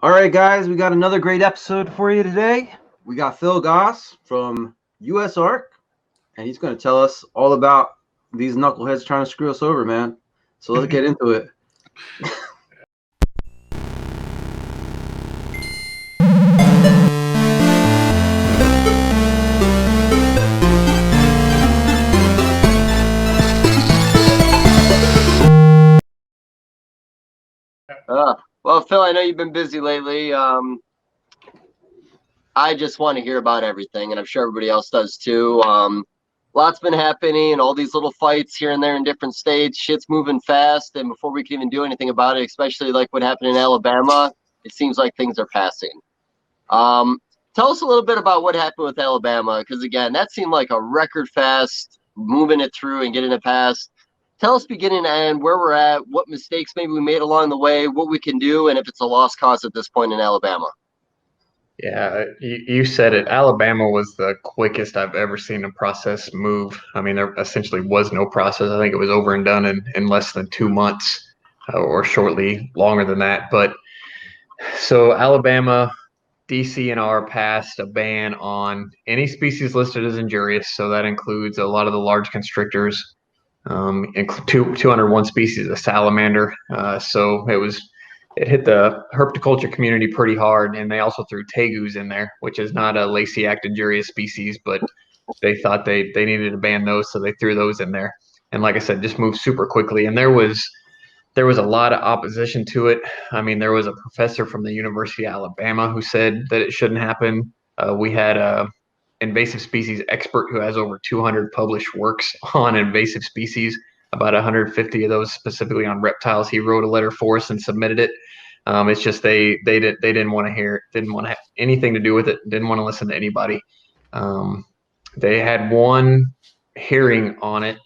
All right, guys, we got another great episode for you today. We got Phil Goss from USARK, and he's going to tell us all about these knuckleheads trying to screw us over, man. So let's get into it. Well, Phil, I know you've been busy lately. I just want to hear about everything, and I'm sure everybody else does too. Lots been happening, all these little fights here and there in different states. Shit's moving fast, and before we can even do anything about it, especially like what happened in Alabama, it seems like things are passing. Tell us a little bit about what happened with Alabama, because again, that seemed like a record fast, moving it through and getting it passed. Tell us beginning to end where we're at, what mistakes maybe we made along the way, what we can do, and if it's a lost cause at this point in Alabama. Yeah, you said it. Alabama was the quickest I've ever seen a process move. I mean, there essentially was no process. I think it was over and done in less than 2 months, or shortly longer than that. But so Alabama, DCNR passed a ban on any species listed as injurious. So that includes a lot of the large constrictors, 201 species of salamander. So it hit the herpetoculture community pretty hard, and they also threw tegus in there, which is not a Lacey-Act injurious species, but they thought they needed to ban those, so they threw those in there. And like I said, just moved super quickly. And there was a lot of opposition to it. I mean, there was a professor from the University of Alabama who said that it shouldn't happen. We had a invasive species expert who has over 200 published works on invasive species, about 150 of those specifically on reptiles. He wrote a letter for us and submitted it. It's just they didn't want to hear it, didn't want to have anything to do with it, didn't want to listen to anybody. They had one hearing on it.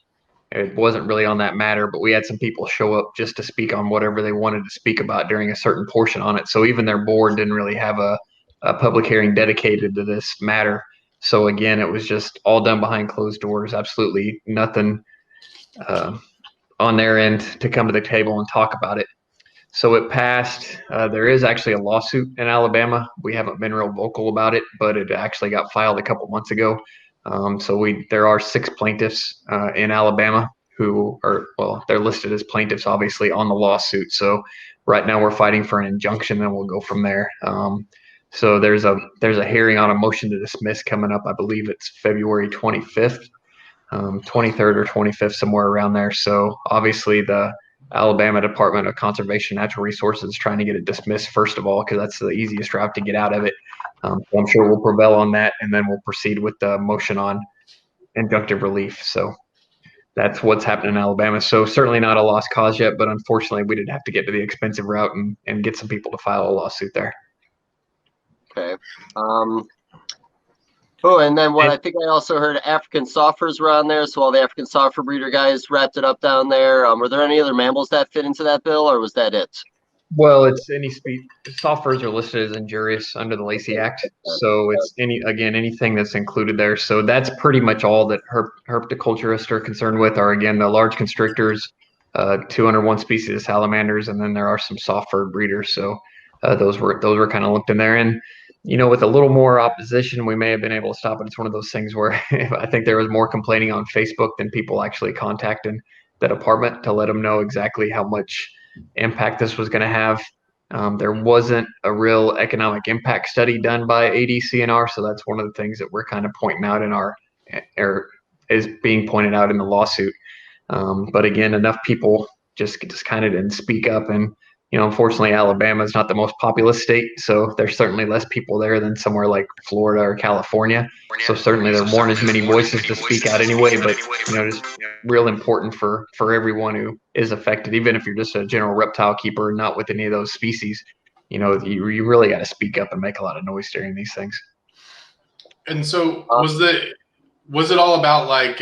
It wasn't really on that matter, but we had some people show up just to speak on whatever they wanted to speak about during a certain portion on it. So even their board didn't really have a public hearing dedicated to this matter. So again, it was just all done behind closed doors. Absolutely nothing on their end to come to the table and talk about it. So it passed. There is actually a lawsuit in Alabama. We haven't been real vocal about it, but it actually got filed a couple months ago. There are 6 plaintiffs in Alabama who are, well, they're listed as plaintiffs, obviously, on the lawsuit. So right now we're fighting for an injunction, and we'll go from there. So there's a hearing on a motion to dismiss coming up. I believe it's February 25th, 23rd or 25th, somewhere around there. So obviously the Alabama Department of Conservation and Natural Resources is trying to get it dismissed first of all, because that's the easiest route to get out of it. So I'm sure we'll prevail on that, and then we'll proceed with the motion on injunctive relief. So that's what's happening in Alabama. So certainly not a lost cause yet, but unfortunately we did have to get to the expensive route and get some people to file a lawsuit there. Okay. And then I think I also heard African softers were on there. So all the African softer breeder guys wrapped it up down there. Were there any other mammals that fit into that bill, or was that it? Well, it's any species. Soft furs are listed as injurious under the Lacey Act, so it's anything that's included there. So that's pretty much all that herpetoculturists are concerned with. Are again the large constrictors, 201 species of salamanders, and then there are some soft fur breeders. So those were kind of looked in there. And with a little more opposition, we may have been able to stop it. It's one of those things where I think there was more complaining on Facebook than people actually contacting the department to let them know exactly how much impact this was going to have. There wasn't a real economic impact study done by ADCNR, so that's one of the things that we're kind of pointing out is being pointed out in the lawsuit. But again, enough people just kind of didn't speak up, and unfortunately, Alabama is not the most populous state, so there's certainly less people there than somewhere like Florida or California. So certainly there weren't as many voices to speak out anyway, but just real important for everyone who is affected, even if you're just a general reptile keeper, not with any of those species. You really got to speak up and make a lot of noise during these things. And so was it all about like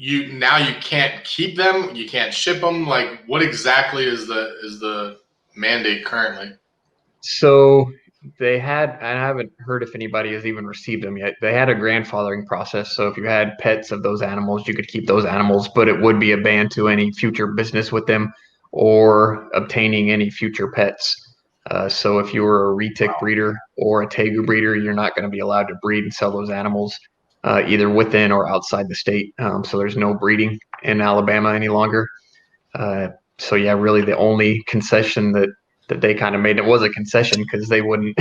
you can't keep them, you can't ship them? Like, what exactly is the mandate currently? So they had, and I haven't heard if anybody has even received them yet. They had a grandfathering process. So if you had pets of those animals, you could keep those animals, but it would be a ban to any future business with them or obtaining any future pets. So if you were a retic breeder or a tegu breeder, you're not going to be allowed to breed and sell those animals either within or outside the state. So there's no breeding in Alabama any longer. So yeah, really the only concession that they kind of made, it was a concession because they wouldn't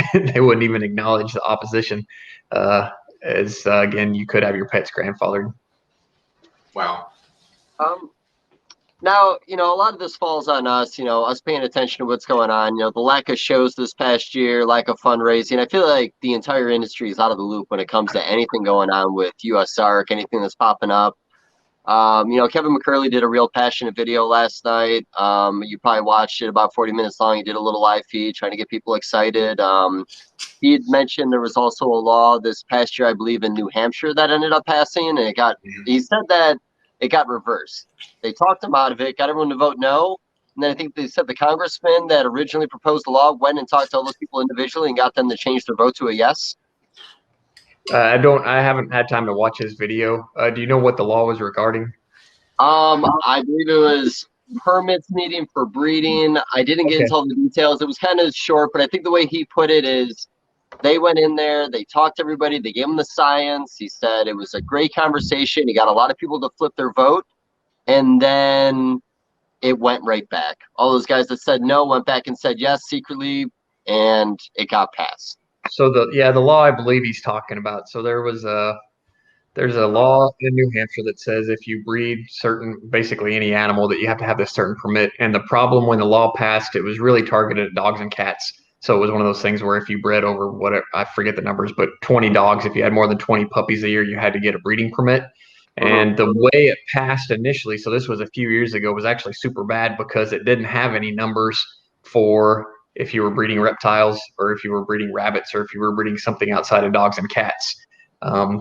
even acknowledge the opposition. Again, you could have your pets grandfathered. Wow. Now, a lot of this falls on us, us paying attention to what's going on, the lack of shows this past year, lack of fundraising. I feel like the entire industry is out of the loop when it comes to anything going on with USARK, anything that's popping up. Kevin McCurley did a real passionate video last night. You probably watched it, about 40 minutes long. He did a little live feed trying to get people excited. He had mentioned there was also a law this past year, I believe, in New Hampshire that ended up passing, and he said that it got reversed. They talked him out of it, got everyone to vote no, and then I think they said the congressman that originally proposed the law went and talked to all those people individually and got them to change their vote to a yes. I haven't had time to watch his video. Do you know what the law was regarding? I believe it was permits needing for breeding. I didn't get into all the details. It was kind of short, but I think the way he put it is they went in there, they talked to everybody, they gave him the science. He said it was a great conversation. He got a lot of people to flip their vote, and then it went right back. All those guys that said no went back and said yes secretly, and it got passed. So the law I believe he's talking about. So there's a law in New Hampshire that says if you breed basically any animal, that you have to have this certain permit. And the problem when the law passed, it was really targeted at dogs and cats. So it was one of those things where if you bred over whatever, I forget the numbers, but 20 dogs, if you had more than 20 puppies a year, you had to get a breeding permit. And the way it passed initially, so this was a few years ago, was actually super bad because it didn't have any numbers for if you were breeding reptiles or if you were breeding rabbits or if you were breeding something outside of dogs and cats.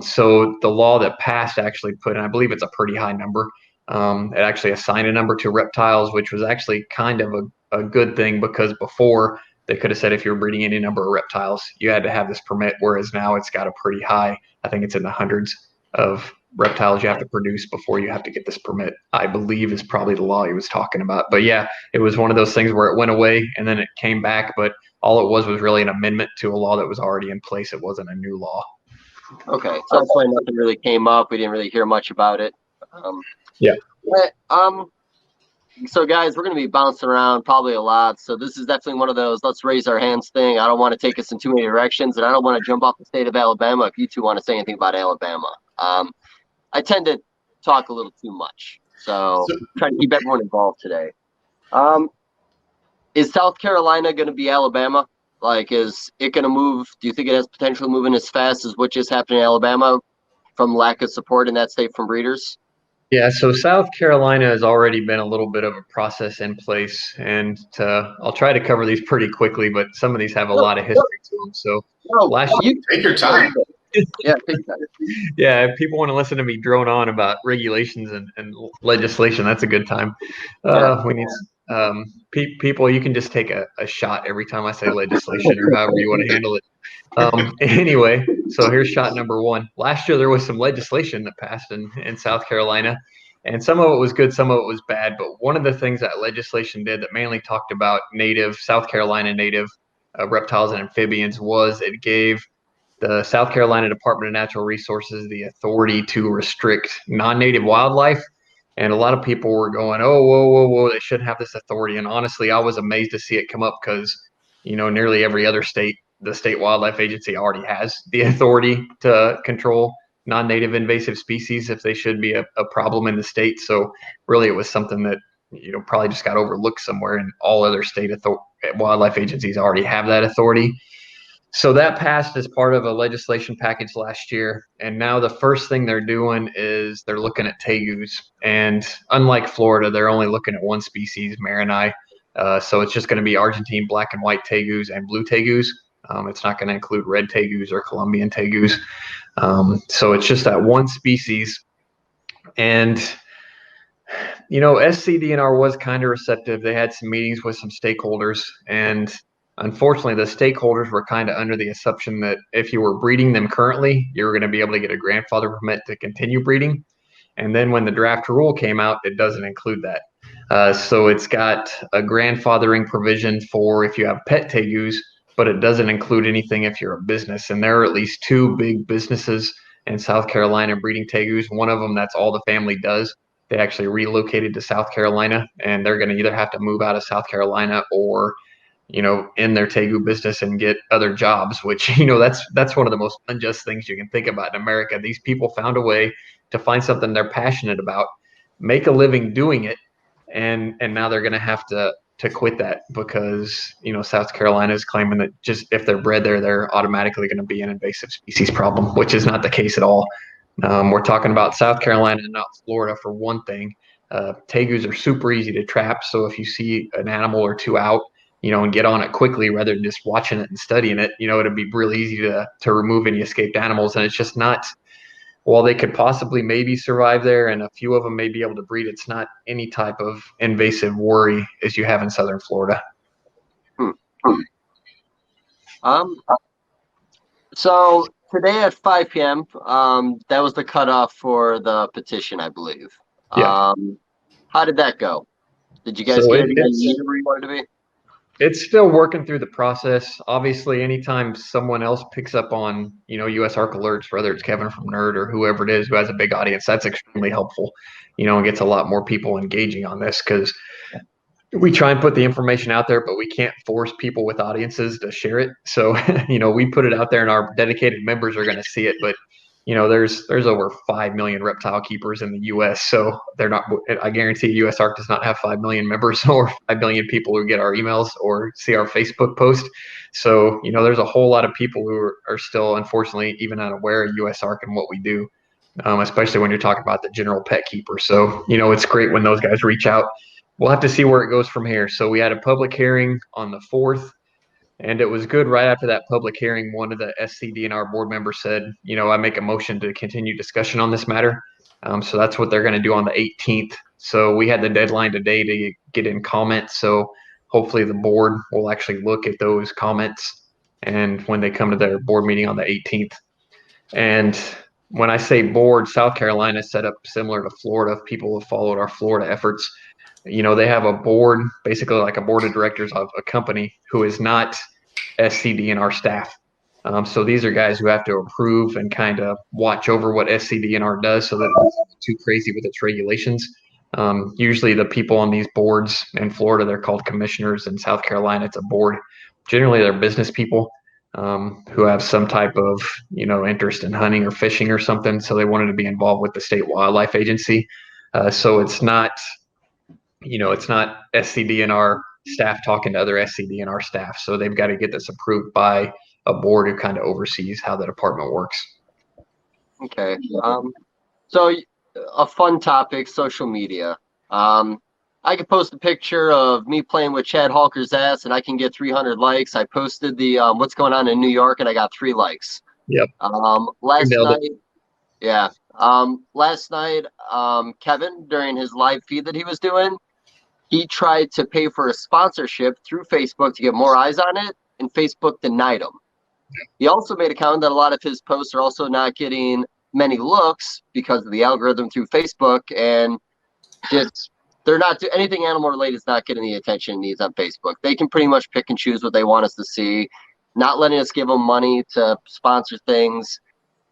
So the law that passed actually put, and I believe it's a pretty high number, it actually assigned a number to reptiles, which was actually kind of a good thing because before they could have said if you were breeding any number of reptiles, you had to have this permit, whereas now it's got a pretty high, I think it's in the hundreds of reptiles you have to produce before you have to get this permit, I believe is probably the law he was talking about. But yeah, it was one of those things where it went away and then it came back, but all it was really an amendment to a law that was already in place. It wasn't a new law. Okay, so that's why nothing really came up. We didn't really hear much about it. So guys, we're going to be bouncing around probably a lot. So this is definitely one of those let's raise our hands thing. I don't want to take us in too many directions, and I don't want to jump off the state of Alabama if you two want to say anything about Alabama. I tend to talk a little too much, so trying to keep everyone involved today. Is South Carolina going to be Alabama? Like, is it going to move? Do you think it has potential moving as fast as what just happened in Alabama from lack of support in that state from breeders? Yeah, so South Carolina has already been a little bit of a process in place, and I'll try to cover these pretty quickly, but some of these have a lot of history to them. So take your time. Yeah, take your time. Yeah, if people want to listen to me drone on about regulations and legislation, that's a good time. We need people. You can just take a shot every time I say legislation or however you want to handle it. Anyway, so here's shot number one. Last year there was some legislation that passed in South Carolina, and some of it was good, some of it was bad. But one of the things that legislation did that mainly talked about South Carolina native reptiles and amphibians was it gave the South Carolina Department of Natural Resources the authority to restrict non-native wildlife. And a lot of people were going, oh, whoa, they shouldn't have this authority. And honestly, I was amazed to see it come up because, nearly every other state, the state wildlife agency already has the authority to control non-native invasive species if they should be a problem in the state. So really it was something that, probably just got overlooked somewhere, and all other state wildlife agencies already have that authority. So that passed as part of a legislation package last year. And now the first thing they're doing is they're looking at tegus. And unlike Florida, they're only looking at one species, Marini. So it's just going to be Argentine black and white tegus and blue tegus. It's not going to include red tegus or Colombian tegus. So it's just that one species. And, SCDNR was kind of receptive. They had some meetings with some stakeholders, and unfortunately, the stakeholders were kind of under the assumption that if you were breeding them currently, you were going to be able to get a grandfather permit to continue breeding. And then when the draft rule came out, it doesn't include that. So it's got a grandfathering provision for if you have pet tegus, but it doesn't include anything if you're a business. And there are at least 2 big businesses in South Carolina breeding tegus. One of them, that's all the family does. They actually relocated to South Carolina, and they're going to either have to move out of South Carolina or, end their tegu business and get other jobs, which, that's one of the most unjust things you can think about in America. These people found a way to find something they're passionate about, make a living doing it, and now they're going to have to quit that because South Carolina is claiming that just if they're bred there, they're automatically going to be an invasive species problem, which is not the case at all. We're talking about South Carolina and not Florida for one thing. Tegus are super easy to trap, so if you see an animal or 2 out, and get on it quickly rather than just watching it and studying it, it'd be really easy to remove any escaped animals. And it's just not, while they could possibly maybe survive there and a few of them may be able to breed, it's not any type of invasive worry as you have in Southern Florida. So today at 5 p.m., that was the cutoff for the petition, I believe. Yeah. How did that go? Did you guys get where you wanted to be? It's still working through the process. Obviously, anytime someone else picks up on, USARK alerts, whether it's Kevin from Nerd or whoever it is who has a big audience, that's extremely helpful, and gets a lot more people engaging on this because we try and put the information out there, but we can't force people with audiences to share it. So, we put it out there and our dedicated members are going to see it, but there's over 5 million reptile keepers in the U.S. So they're not. I guarantee USARK does not have 5 million members or 5 million people who get our emails or see our Facebook post. So there's a whole lot of people who are still, unfortunately, even unaware of USARK and what we do, especially when you're talking about the general pet keeper. So it's great when those guys reach out. We'll have to see where it goes from here. So we had a public hearing on the 4th. And it was good. Right after that public hearing, one of the SCDNR board members said, I make a motion to continue discussion on this matter. So that's what they're going to do on the 18th. So we had the deadline today to get in comments. So hopefully the board will actually look at those comments and when they come to their board meeting on the 18th. And when I say board, South Carolina is set up similar to Florida. If people have followed our Florida efforts, they have a board, basically like a board of directors of a company who is not SCDNR staff. So these are guys who have to approve and kind of watch over what SCDNR does so that it's not too crazy with its regulations. Usually the people on these boards in Florida, they're called commissioners. In South Carolina, it's a board. Generally, they're business people who have some type of, interest in hunting or fishing or something. So they wanted to be involved with the state wildlife agency. So it's not SCDNR staff talking to other SCDNR staff. So they've got to get this approved by a board who kind of oversees how the department works. Okay. So a fun topic, social media. I could post a picture of me playing with Chad Halker's ass and I can get 300 likes. I posted the what's going on in New York and I got 3 likes. Yep. Last night, Kevin, during his live feed that he was doing, he tried to pay for a sponsorship through Facebook to get more eyes on it, and Facebook denied him. He also made a comment that a lot of his posts are also not getting many looks because of the algorithm through Facebook, and just they're not anything animal related is not getting the attention it needs on Facebook. They can pretty much pick and choose what they want us to see, not letting us give them money to sponsor things.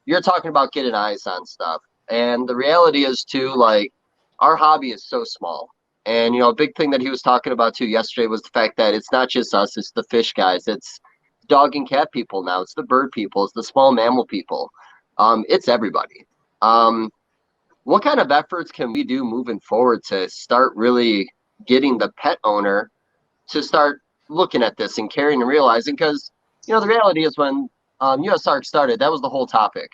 You're talking about getting eyes on stuff, and the reality is too, like, our hobby is so small. And, a big thing that he was talking about, too, yesterday was the fact that it's not just us. It's the fish guys. It's dog and cat people now. It's the bird people. It's the small mammal people. It's everybody. What kind of efforts can we do moving forward to start really getting the pet owner to start looking at this and caring and realizing? Because, the reality is when USARK started, that was the whole topic.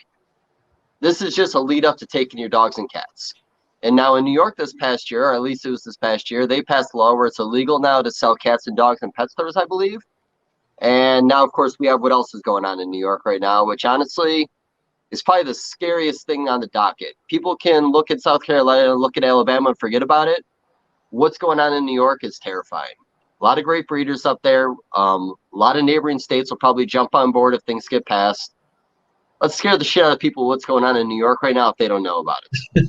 This is just a lead up to taking your dogs and cats. And now in New York this past year, or at least it was this past year, they passed a law where it's illegal now to sell cats and dogs in pet stores, I believe. And now, of course, we have what else is going on in New York right now, which honestly is probably the scariest thing on the docket. People can look at South Carolina and look at Alabama and forget about it. What's going on in New York is terrifying. A lot of great breeders up there. A lot of neighboring states will probably jump on board if things get passed. Let's scare the shit out of people what's going on in New York right now if they don't know about it.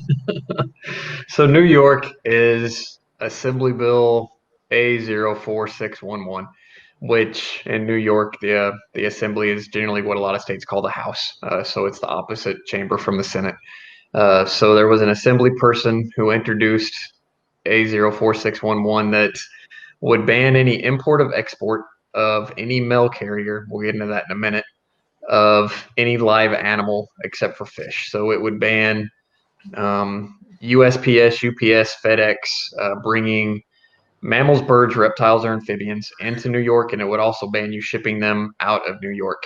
So New York is Assembly Bill A04611, which in New York, the Assembly is generally what a lot of states call the House. So it's the opposite chamber from the Senate. So there was an Assembly person who introduced A04611 that would ban any import of export of any mail carrier. We'll get into that in a minute. Of any live animal except for fish. So it would ban USPS, UPS, FedEx bringing mammals, birds, reptiles, or amphibians into New York, and it would also ban you shipping them out of New York.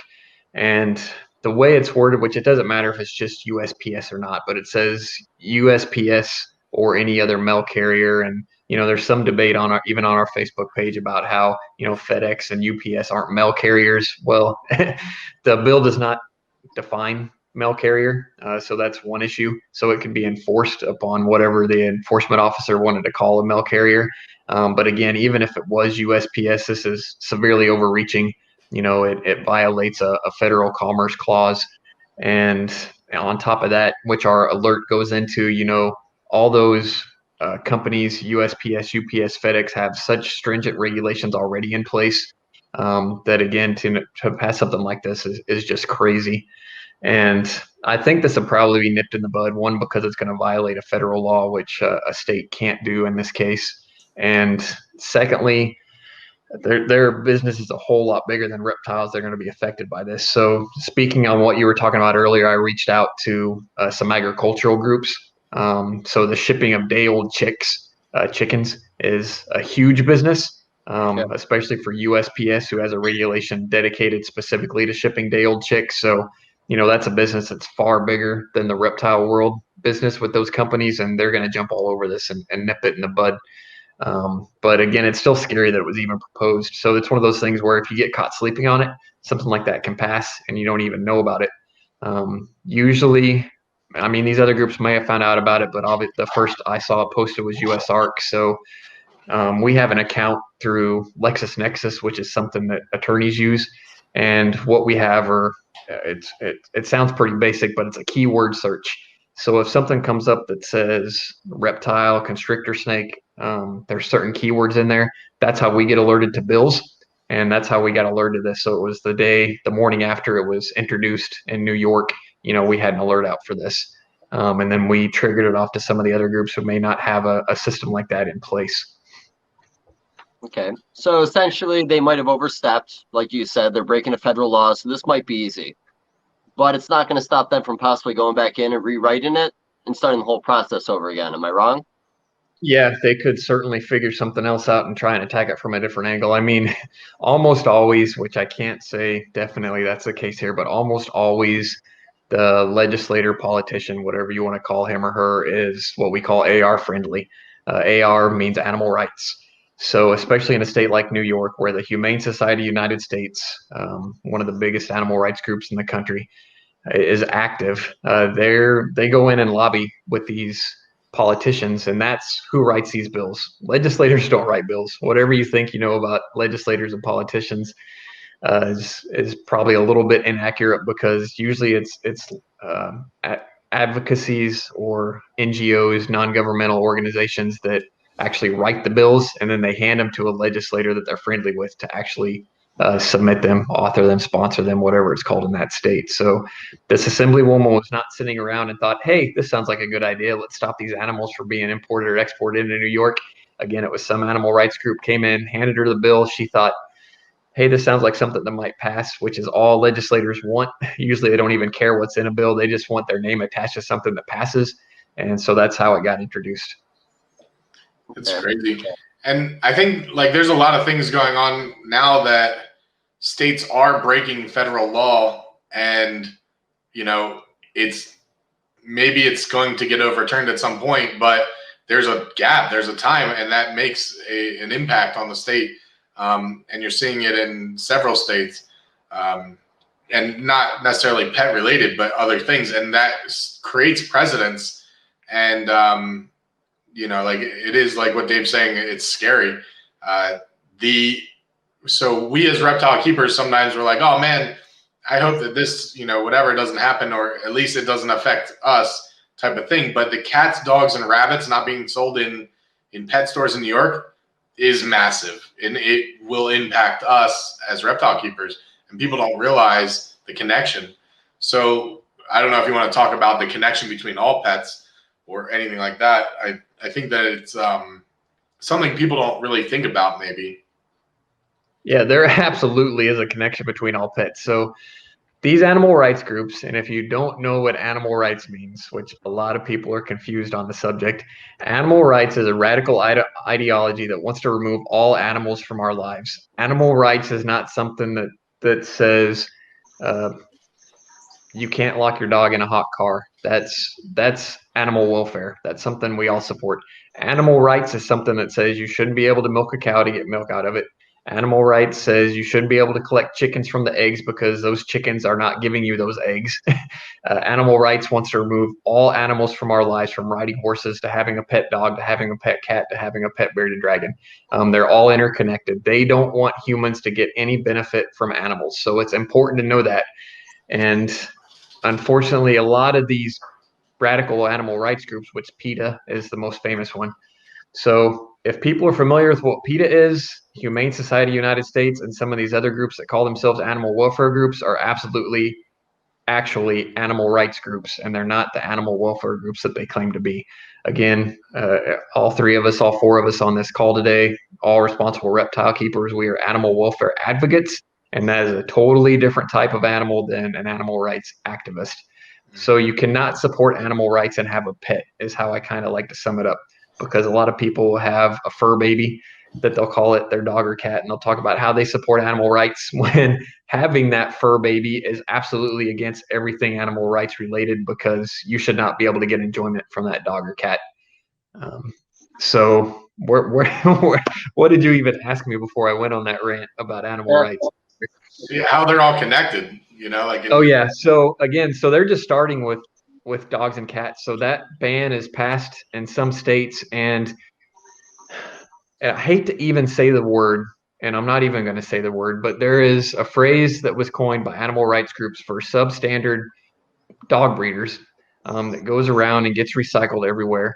And the way it's worded, which it doesn't matter if it's just USPS or not, but it says USPS or any other mail carrier. And there's some debate on even on our Facebook page about how FedEx and UPS aren't mail carriers. Well, the bill does not define mail carrier, so that's one issue. So it can be enforced upon whatever the enforcement officer wanted to call a mail carrier. But again, even if it was USPS, this is severely overreaching. It violates a federal commerce clause. And on top of that, which our alert goes into, all those companies, USPS, UPS, FedEx, have such stringent regulations already in place that, again, to pass something like this is just crazy. And I think this will probably be nipped in the bud, one, because it's going to violate a federal law, which a state can't do in this case. And secondly, their business is a whole lot bigger than reptiles. They're going to be affected by this. So speaking on what you were talking about earlier, I reached out to some agricultural groups. So the shipping of day-old chickens is a huge business, especially for USPS, who has a regulation dedicated specifically to shipping day-old chicks. So, that's a business that's far bigger than the reptile world business with those companies, and they're going to jump all over this and nip it in the bud. But again, it's still scary that it was even proposed. So it's one of those things where if you get caught sleeping on it, something like that can pass and you don't even know about it. Usually, these other groups may have found out about it, but the first I saw posted was USARK. So we have an account through LexisNexis, which is something that attorneys use. And what we have it sounds pretty basic, but it's a keyword search. So if something comes up that says reptile, constrictor, snake, there's certain keywords in there. That's how we get alerted to bills. And that's how we got alerted to this. So it was the morning after it was introduced in New York, we had an alert out for this. And then we triggered it off to some of the other groups who may not have a system like that in place. Okay. So essentially they might have overstepped. Like you said, they're breaking a federal law. So this might be easy. But it's not going to stop them from possibly going back in and rewriting it and starting the whole process over again. Am I wrong? Yeah, they could certainly figure something else out and try and attack it from a different angle. Almost always, which I can't say definitely that's the case here, but almost always the legislator, politician, whatever you want to call him or her, is what we call AR friendly. AR means animal rights. So especially in a state like New York, where the Humane Society of the United States, one of the biggest animal rights groups in the country, is active, they go in and lobby with these politicians, and that's who writes these bills. Legislators don't write bills. Whatever you think about legislators and politicians is probably a little bit inaccurate, because usually it's advocacies or NGOs, non-governmental organizations, that actually write the bills, and then they hand them to a legislator that they're friendly with to actually submit them, author them, sponsor them, whatever it's called in that state. So this assemblywoman was not sitting around and thought, hey, this sounds like a good idea. Let's stop these animals from being imported or exported into New York. Again, it was some animal rights group came in, handed her the bill. She thought, hey, this sounds like something that might pass, which is all legislators want. Usually they don't even care what's in a bill. They just want their name attached to something that passes. And so that's how it got introduced. It's crazy. And I think there's a lot of things going on now that states are breaking federal law, and it's going to get overturned at some point, but there's a gap, there's a time, and that makes an impact on the state. And you're seeing it in several states, and not necessarily pet related, but other things. And that creates precedents. And, it is like what Dave's saying, it's scary. So we as reptile keepers, sometimes we're like, oh man, I hope that this, whatever doesn't happen, or at least it doesn't affect us type of thing. But the cats, dogs, and rabbits not being sold in in pet stores in New York is massive, and it will impact us as reptile keepers, and people don't realize the connection. So I don't know if you want to talk about the connection between all pets or anything like that. I think that it's something people don't really think about maybe. Yeah, there absolutely is a connection between all pets. So these animal rights groups, and if you don't know what animal rights means, which a lot of people are confused on the subject, animal rights is a radical ideology that wants to remove all animals from our lives. Animal rights is not something that says you can't lock your dog in a hot car. That's animal welfare. That's something we all support. Animal rights is something that says you shouldn't be able to milk a cow to get milk out of it. Animal rights says you shouldn't be able to collect chickens from the eggs because those chickens are not giving you those eggs. Animal rights wants to remove all animals from our lives, from riding horses to having a pet dog to having a pet cat to having a pet bearded dragon. They're all interconnected. They don't want humans to get any benefit from animals. So it's important to know that. And unfortunately, a lot of these radical animal rights groups, which PETA is the most famous one. So if people are familiar with what PETA is, Humane Society of the United States, and some of these other groups that call themselves animal welfare groups are absolutely actually animal rights groups, and they're not the animal welfare groups that they claim to be. Again, all three of us, all four of us on this call today, all responsible reptile keepers, we are animal welfare advocates, and that is a totally different type of animal than an animal rights activist. So you cannot support animal rights and have a pet, is how I kind of like to sum it up, because a lot of people have a fur baby that they'll call it their dog or cat, and they'll talk about how they support animal rights when having that fur baby is absolutely against everything animal rights related, because you should not be able to get enjoyment from that dog or cat. So what did you even ask me before I went on that rant about animal rights? Yeah, how they're all connected, like. Oh yeah. So again, they're just starting with dogs and cats. So that ban is passed in some states, and I hate to even say the word, and I'm not even going to say the word, but there is a phrase that was coined by animal rights groups for substandard dog breeders that goes around and gets recycled everywhere.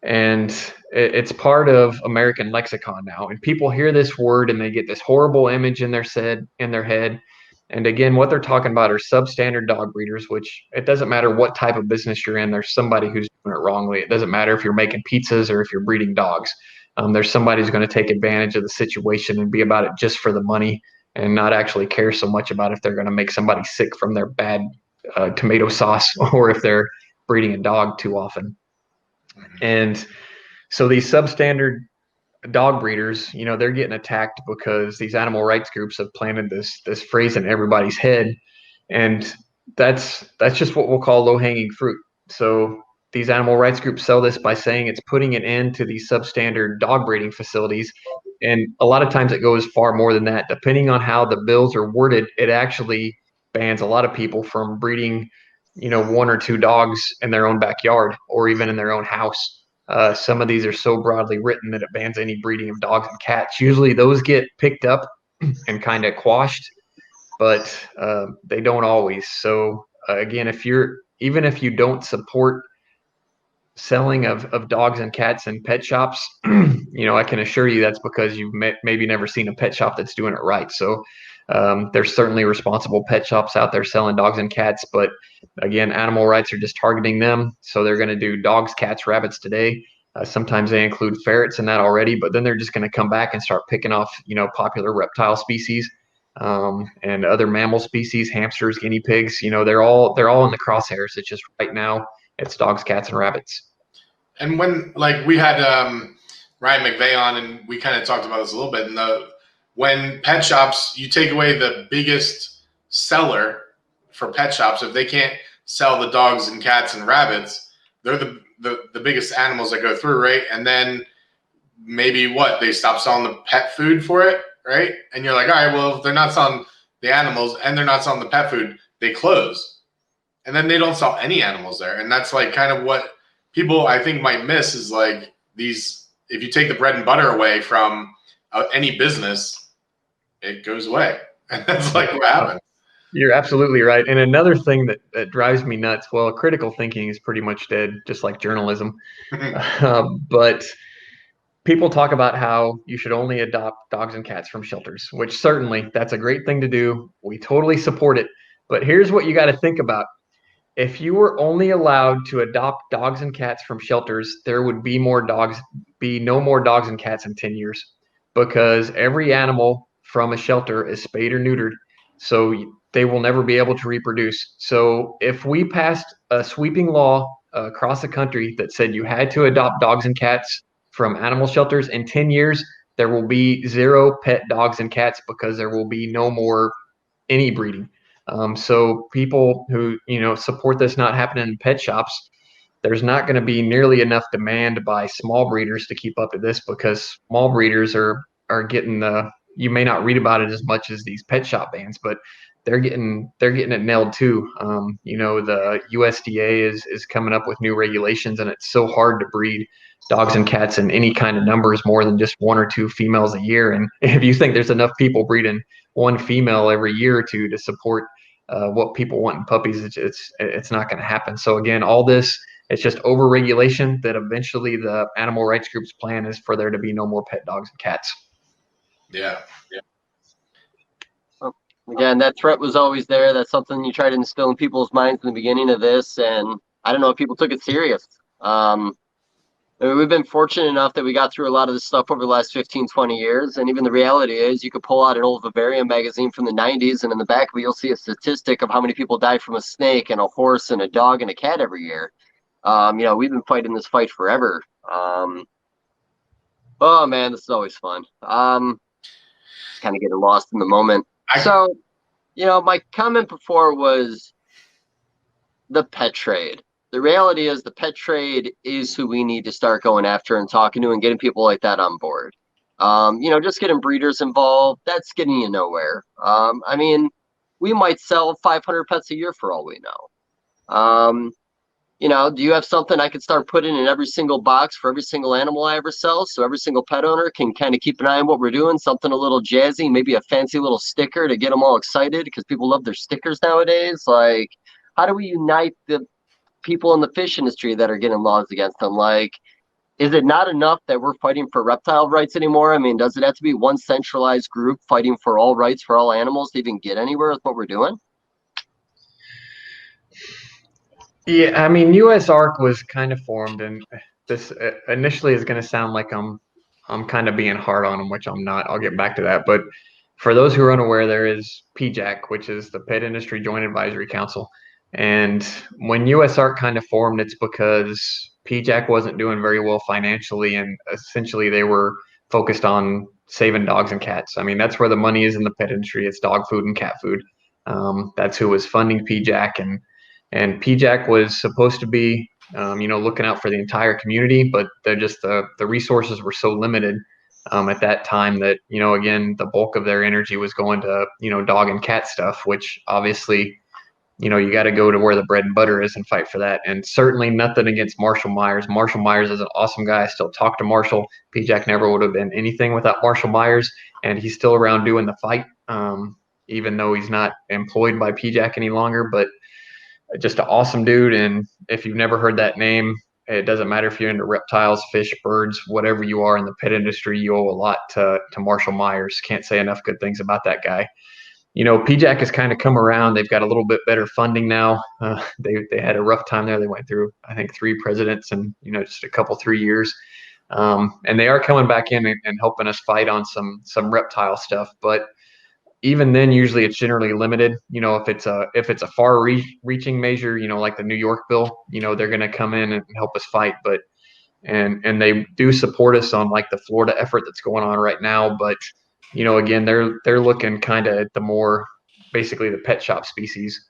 And it's part of American lexicon now. And people hear this word and they get this horrible image in their head. And again, what they're talking about are substandard dog breeders, which it doesn't matter what type of business you're in. There's somebody who's doing it wrongly. It doesn't matter if you're making pizzas or if you're breeding dogs. There's somebody who's going to take advantage of the situation and be about it just for the money and not actually care so much about if they're going to make somebody sick from their bad tomato sauce or if they're breeding a dog too often. And so these substandard dog breeders, they're getting attacked because these animal rights groups have planted this phrase in everybody's head. And that's just what we'll call low-hanging fruit. So these animal rights groups sell this by saying it's putting an end to these substandard dog breeding facilities. And a lot of times it goes far more than that. Depending on how the bills are worded, it actually bans a lot of people from breeding, one or two dogs in their own backyard or even in their own house. Some of these are so broadly written that it bans any breeding of dogs and cats. Usually those get picked up and kind of quashed, but they don't always. So again, if you don't support selling of dogs and cats in pet shops, I can assure you that's because you've maybe never seen a pet shop that's doing it right. So there's certainly responsible pet shops out there selling dogs and cats, but again, animal rights are just targeting them. So they're going to do dogs, cats, rabbits today. Sometimes they include ferrets in that already, but then they're just going to come back and start picking off, popular reptile species and other mammal species, hamsters, guinea pigs. They're all in the crosshairs. It's just right now it's dogs, cats, and rabbits. And when we had Ryan McVeigh on, and we kind of talked about this a little bit. When pet shops, you take away the biggest seller for pet shops, if they can't sell the dogs and cats and rabbits, they're the biggest animals that go through, right? And then maybe they stop selling the pet food for it, right? And you're like, all right, well, if they're not selling the animals and they're not selling the pet food, they close. And then they don't sell any animals there. And that's kind of what people I think might miss is these, if you take the bread and butter away from any business, it goes away. And that's what happens. You're absolutely right. And another thing that drives me nuts, critical thinking is pretty much dead, just like journalism. But people talk about how you should only adopt dogs and cats from shelters, which certainly that's a great thing to do. We totally support it. But here's what you got to think about. If you were only allowed to adopt dogs and cats from shelters, there would be no more dogs and cats in 10 years, because every animal from a shelter is spayed or neutered. So they will never be able to reproduce. So if we passed a sweeping law across the country that said you had to adopt dogs and cats from animal shelters in 10 years, there will be 0 pet dogs and cats, because there will be no more any breeding. So people who, support this not happening in pet shops, there's not going to be nearly enough demand by small breeders to keep up to this, because small breeders are getting you may not read about it as much as these pet shop bans, but they're getting it nailed too. The USDA is coming up with new regulations, and it's so hard to breed dogs and cats in any kind of numbers more than just 1 or 2 females a year. And if you think there's enough people breeding 1 female every year or two to support what people want in puppies, it's not going to happen. So again, all this, it's just over-regulation that eventually the animal rights group's plan is for there to be no more pet dogs and cats. Yeah. Again, that threat was always there. That's something you try to instill in people's minds in the beginning of this, and I don't know if people took it serious. We've been fortunate enough that we got through a lot of this stuff over the last 15, 20 years. And even the reality is you could pull out an old vivarium magazine from the 90s, and in the back of it, you'll see a statistic of how many people die from a snake and a horse and a dog and a cat every year. We've been fighting this fight forever. Oh, man, this is always fun. Just kind of getting lost in the moment. So, my comment before was the pet trade. The reality is the pet trade is who we need to start going after and talking to and getting people like that on board. Just getting breeders involved, that's getting you nowhere. We might sell 500 pets a year for all we know. Do you have something I could start putting in every single box for every single animal I ever sell, so every single pet owner can kind of keep an eye on what we're doing, something a little jazzy, maybe a fancy little sticker to get them all excited, because people love their stickers nowadays. Like, how do we unite the people in the fish industry that are getting laws against them? Like, is it not enough that we're fighting for reptile rights anymore? I mean, does it have to be one centralized group fighting for all rights for all animals to even get anywhere with what we're doing? Yeah, USARK was kind of formed, and this initially is going to sound like I'm kind of being hard on them, which I'm not. I'll get back to that. But for those who are unaware, there is PJAC, which is the Pet Industry Joint Advisory Council. And when USARK kind of formed, it's because PJAC wasn't doing very well financially, and essentially they were focused on saving dogs and cats. That's where the money is in the pet industry. It's dog food and cat food. That's who was funding PJAC, and PJAC was supposed to be, looking out for the entire community, but the resources were so limited at that time that, again, the bulk of their energy was going to, dog and cat stuff, which obviously, you got to go to where the bread and butter is and fight for that. And certainly nothing against Marshall Myers. Marshall Myers is an awesome guy. I still talk to Marshall. PJAC never would have been anything without Marshall Myers, and he's still around doing the fight, even though he's not employed by PJAC any longer. But just an awesome dude. And if you've never heard that name, it doesn't matter if you're into reptiles, fish, birds, whatever you are in the pet industry, you owe a lot to Marshall Myers. Can't say enough good things about that guy. PJAC has kind of come around. They've got a little bit better funding now. They had a rough time there. They went through, I think, 3 presidents in, just a couple, 3 years. And they are coming back in and helping us fight on some reptile stuff. But even then, usually it's generally limited. If it's a far-reaching measure, like the New York bill, they're going to come in and help us fight. But and they do support us on like the Florida effort that's going on right now. But again, they're looking kind of at the more basically the pet shop species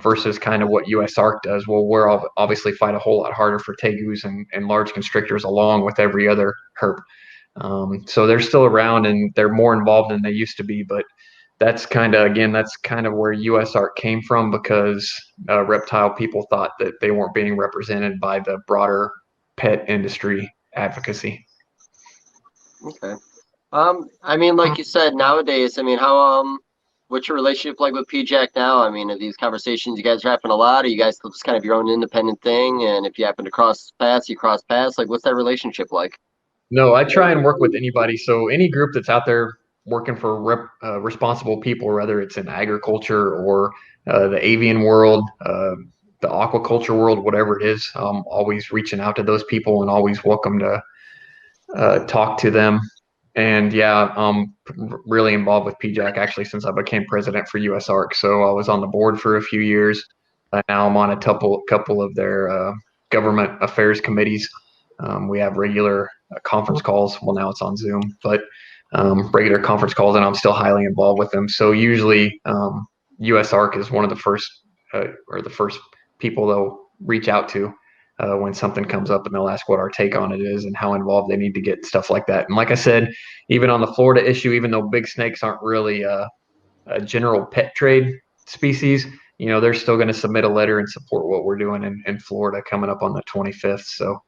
versus kind of what USARK does. Well, we're obviously fight a whole lot harder for tegus and large constrictors along with every other herp. So they're still around and they're more involved than they used to be, but that's kind of where USARK came from, because reptile people thought that they weren't being represented by the broader pet industry advocacy. Okay. Like you said, nowadays, how what's your relationship like with PJAC now? Are these conversations you guys are having a lot? Or you guys just kind of your own independent thing? And if you happen to cross paths, you cross paths? Like, what's that relationship like? No, I try and work with anybody. So any group that's out there working for responsible people, whether it's in agriculture or the avian world, the aquaculture world, whatever it is, always reaching out to those people and always welcome to talk to them. And yeah, really involved with PJAC actually since I became president for USARK. So I was on the board for a few years. Now I'm on a couple of their government affairs committees. We have regular conference calls. Well, now it's on Zoom, but regular conference calls, and I'm still highly involved with them. So usually USARK is one of the first or the first people they'll reach out to when something comes up, and they'll ask what our take on it is and how involved they need to get, stuff like that. And like I said, even on the Florida issue, even though big snakes aren't really a general pet trade species, they're still going to submit a letter and support what we're doing in Florida coming up on the 25th. So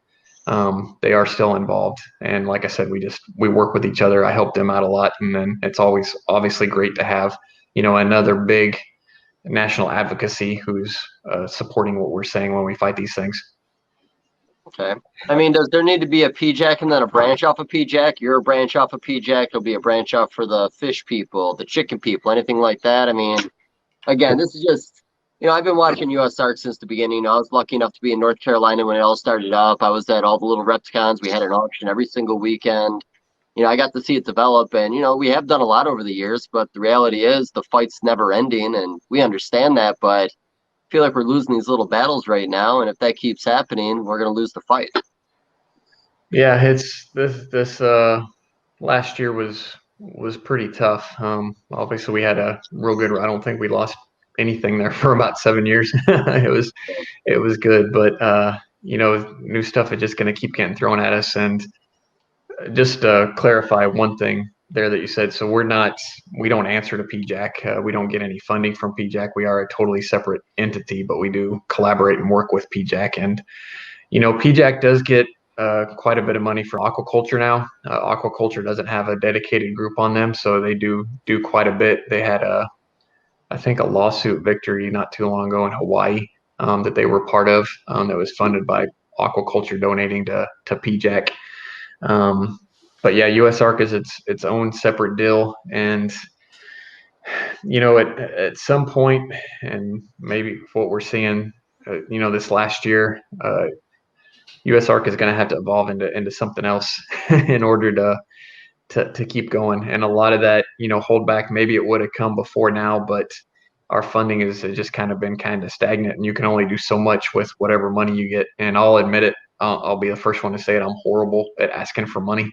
they are still involved. And like I said, we work with each other. I help them out a lot. And then it's always obviously great to have, another big national advocacy who's supporting what we're saying when we fight these things. Okay. I mean, does there need to be a PJAC and then a branch off of PJAC? You're a branch off of PJAC. There'll be a branch off for the fish people, the chicken people, anything like that. I mean, again, this is just, I've been watching USARK since the beginning. I was lucky enough to be in North Carolina when it all started up. I was at all the little Repticons. We had an auction every single weekend. I got to see it develop, and, we have done a lot over the years, but the reality is the fight's never ending, and we understand that, but I feel like we're losing these little battles right now, and if that keeps happening, we're going to lose the fight. Yeah, it's this last year was pretty tough. Obviously we had a real good, I don't think we lost anything there for about 7 years. it was good, but new stuff is just going to keep getting thrown at us. And just to clarify one thing there that you said, so we don't answer to PJAC. We don't get any funding from PJAC. We are a totally separate entity, but we do collaborate and work with PJAC. And PJAC does get quite a bit of money for aquaculture now. Aquaculture doesn't have a dedicated group on them, so they do quite a bit. They had I think a lawsuit victory not too long ago in Hawaii that they were part of, that was funded by aquaculture donating to PJAC. But yeah, USARK is its own separate deal. And, at some point, and maybe what we're seeing, this last year, USARK is going to have to evolve into something else in order to keep going. And a lot of that, hold back, maybe it would have come before now, but our funding has just kind of been kind of stagnant, and you can only do so much with whatever money you get. And I'll admit it, I'll be the first one to say it, I'm horrible at asking for money.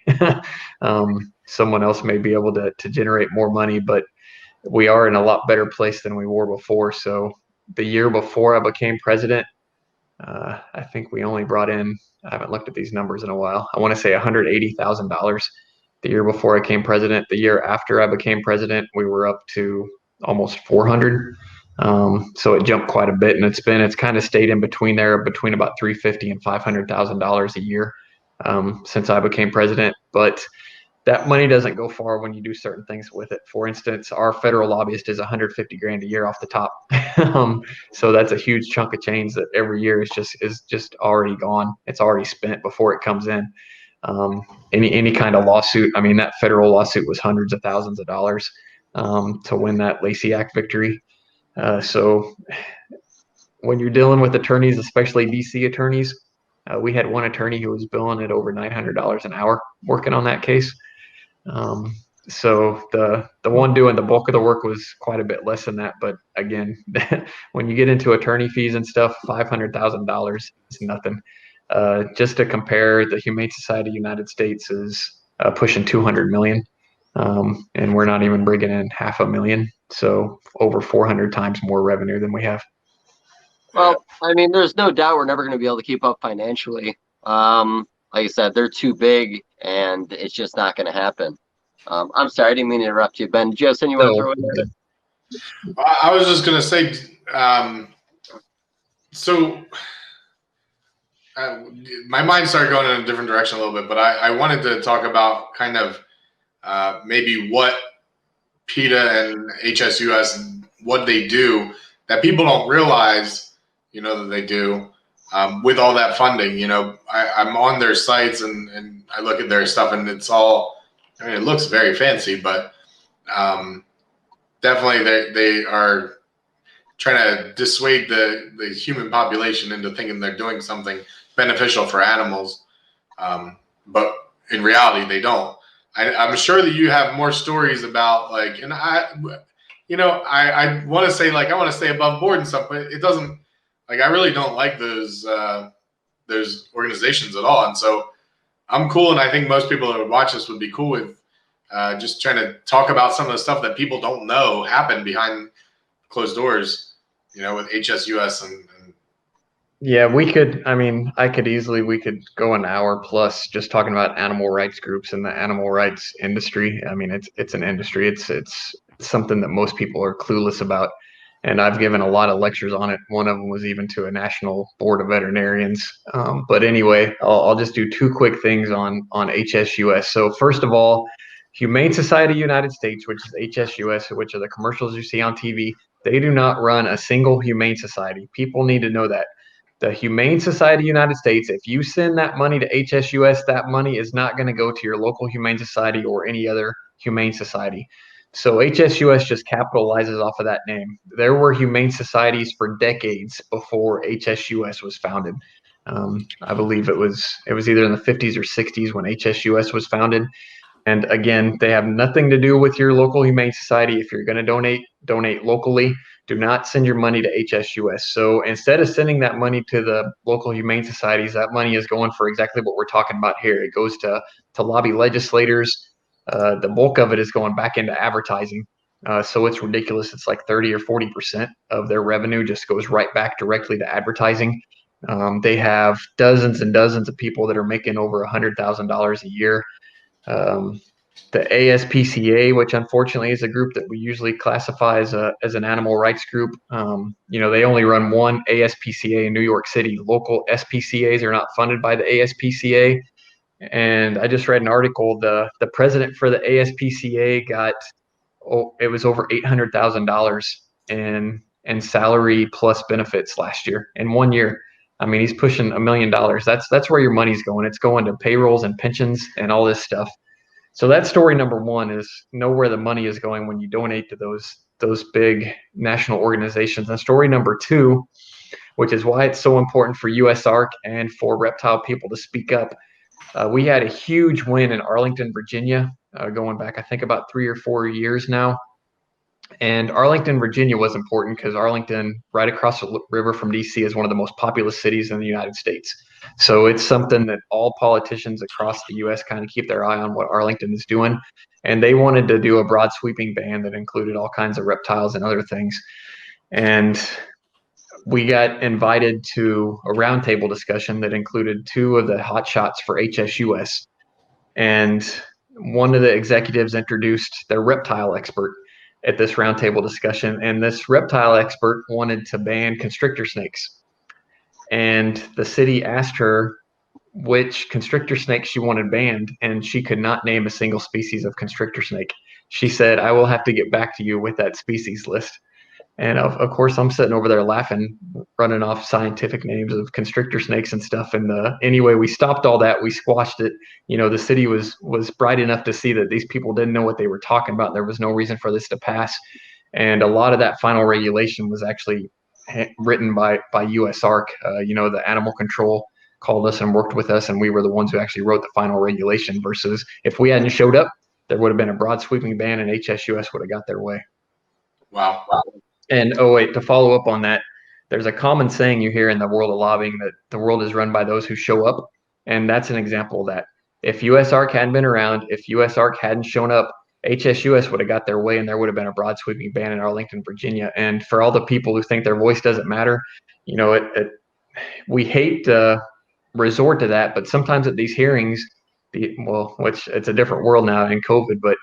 Someone else may be able to generate more money, but we are in a lot better place than we were before. So the year before I became president, I think we only brought in, I haven't looked at these numbers in a while, I want to say $180,000 the year before I became president. The year after I became president, we were up to almost 400. So it jumped quite a bit, and it's kind of stayed in between there, between about $350,000 and $500,000 a year since I became president. But that money doesn't go far when you do certain things with it. For instance, our federal lobbyist is $150,000 a year off the top. So that's a huge chunk of change that every year is just already gone. It's already spent before it comes in. Any kind of lawsuit, I mean, that federal lawsuit was hundreds of thousands of dollars to win that Lacey Act victory. So when you're dealing with attorneys, especially DC attorneys, we had one attorney who was billing at over $900 an hour working on that case. So the one doing the bulk of the work was quite a bit less than that. But again, when you get into attorney fees and stuff, $500,000 is nothing. Just to compare, the Humane Society of the United States is pushing 200 million. And we're not even bringing in $500,000. So over 400 times more revenue than we have. Well, I mean, there's no doubt we're never going to be able to keep up financially. Like I said, they're too big, and it's just not going to happen. I'm sorry, I didn't mean to interrupt you, Ben. Did you have something you want to throw in there? I was just going to say, my mind started going in a different direction a little bit, but I wanted to talk about kind of maybe what PETA and HSUS, what they do that people don't realize, that they do. with all that funding. You know, I'm on their sites and I look at their stuff, and it's all, I mean, it looks very fancy, but definitely they are trying to dissuade the human population into thinking they're doing something beneficial for animals. But in reality, they don't. I'm sure that you have more stories about, like, and I want to say, like, I want to stay above board and stuff, but it doesn't, like, I really don't like those organizations at all. And so I'm cool. And I think most people that would watch this would be cool with just trying to talk about some of the stuff that people don't know happen behind closed doors, you know, with HSUS and yeah, we could, I mean, we could go an hour plus just talking about animal rights groups and the animal rights industry. I mean, it's an industry. It's something that most people are clueless about. And I've given a lot of lectures on it. One of them was even to a national board of veterinarians. But anyway, I'll just do two quick things on HSUS. So first of all, Humane Society United States, which is HSUS, which are the commercials you see on TV, they do not run a single humane society. People need to know that. The Humane Society United States, if you send that money to HSUS, that money is not going to go to your local Humane Society or any other Humane Society. So HSUS just capitalizes off of that name. There were humane societies for decades before HSUS was founded. I believe it was either in the 50s or 60s when HSUS was founded. And again, they have nothing to do with your local humane society. If you're going to donate locally. Do not send your money to HSUS. So instead of sending that money to the local humane societies, that money is going for exactly what we're talking about here. It goes to lobby legislators. The bulk of it is going back into advertising. So it's ridiculous. It's like 30 or 40% of their revenue just goes right back directly to advertising. They have dozens and dozens of people that are making over $100,000 a year. The ASPCA, which unfortunately is a group that we usually classify as an animal rights group, they only run one ASPCA in New York City. Local SPCAs are not funded by the ASPCA. And I just read an article. The president for the ASPCA got, it was over $800,000 in salary plus benefits last year in 1 year. I mean, he's pushing $1 million. That's where your money's going. It's going to payrolls and pensions and all this stuff. So that's story number one, is know where the money is going when you donate to those big national organizations. And story number two, which is why it's so important for USARK and for reptile people to speak up. We had a huge win in Arlington, Virginia, going back, I think, about 3 or 4 years now. And Arlington, Virginia was important because Arlington, right across the river from DC, is one of the most populous cities in the United States. So it's something that all politicians across the U.S. kind of keep their eye on what Arlington is doing. And they wanted to do a broad sweeping ban that included all kinds of reptiles and other things. And we got invited to a roundtable discussion that included two of the hotshots for HSUS. And one of the executives introduced their reptile expert at this roundtable discussion. And this reptile expert wanted to ban constrictor snakes. And the city asked her which constrictor snake she wanted banned, and she could not name a single species of constrictor snake. She said, "I will have to get back to you with that species list." And of course, I'm sitting over there laughing, running off scientific names of constrictor snakes and stuff. And anyway, we stopped all that. We squashed it. The city was bright enough to see that these people didn't know what they were talking about. There was no reason for this to pass. And a lot of that final regulation was actually written by USARK. The animal control called us and worked with us, and we were the ones who actually wrote the final regulation, versus if we hadn't showed up, there would have been a broad sweeping ban and HSUS would have got their way. Wow. And to follow up on that, there's a common saying you hear in the world of lobbying that the world is run by those who show up. And that's an example of that. If USARK hadn't been around, if USARK hadn't shown up, HSUS would have got their way, and there would have been a broad sweeping ban in Arlington, Virginia. And for all the people who think their voice doesn't matter, we hate to resort to that, but sometimes at these hearings, which it's a different world now in COVID, but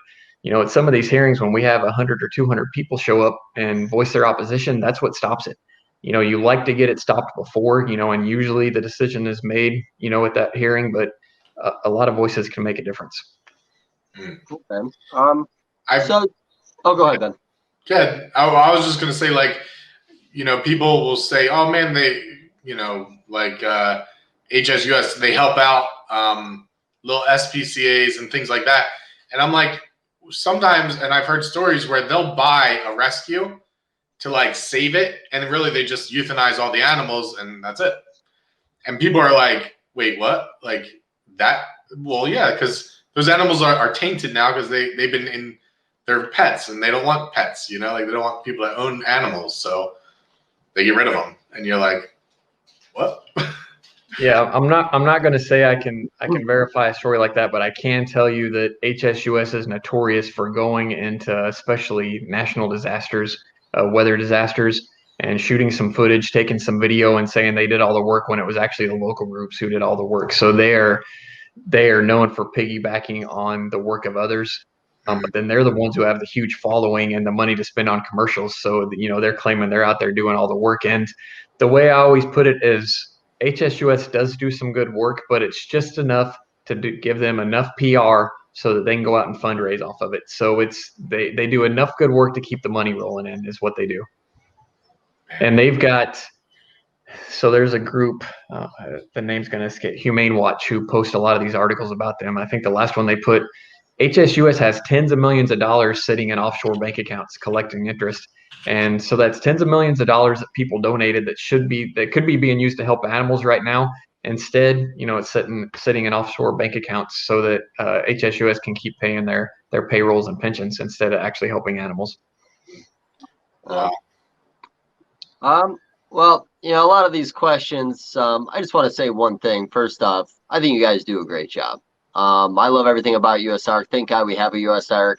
at some of these hearings, when we have 100 or 200 people show up and voice their opposition, that's what stops it. You like to get it stopped before, and usually the decision is made, at that hearing, but a lot of voices can make a difference. Okay. Go ahead, Ben. Yeah, I was just going to say, like, people will say, oh man, like HSUS, they help out little SPCAs and things like that. And I'm like, sometimes, and I've heard stories where they'll buy a rescue to like save it, and really they just euthanize all the animals and that's it. And people are like, wait, what? Like that? Well, yeah, because those animals are tainted now because they've been in their pets, and they don't want pets, like they don't want people that own animals, so they get rid of them. And you're like, what? Yeah, I'm not going to say I can verify a story like that, but I can tell you that HSUS is notorious for going into especially national disasters, weather disasters, and shooting some footage, taking some video, and saying they did all the work when it was actually the local groups who did all the work. So they are known for piggybacking on the work of others, but then they're the ones who have the huge following and the money to spend on commercials. So they're claiming they're out there doing all the work. And the way I always put it is, HSUS does do some good work, but it's just enough to give them enough PR so that they can go out and fundraise off of it. So they do enough good work to keep the money rolling in, is what they do. And they've got, so there's a group, the name's going to escape, Humane Watch, who post a lot of these articles about them. I think the last one they put, HSUS has tens of millions of dollars sitting in offshore bank accounts collecting interest. And so that's tens of millions of dollars that people donated that could be being used to help animals right now. Instead, it's sitting in offshore bank accounts so that HSUS can keep paying their payrolls and pensions instead of actually helping animals. Well, a lot of these questions, I just want to say one thing. First off, I think you guys do a great job. I love everything about USARK. Thank God we have a USARK.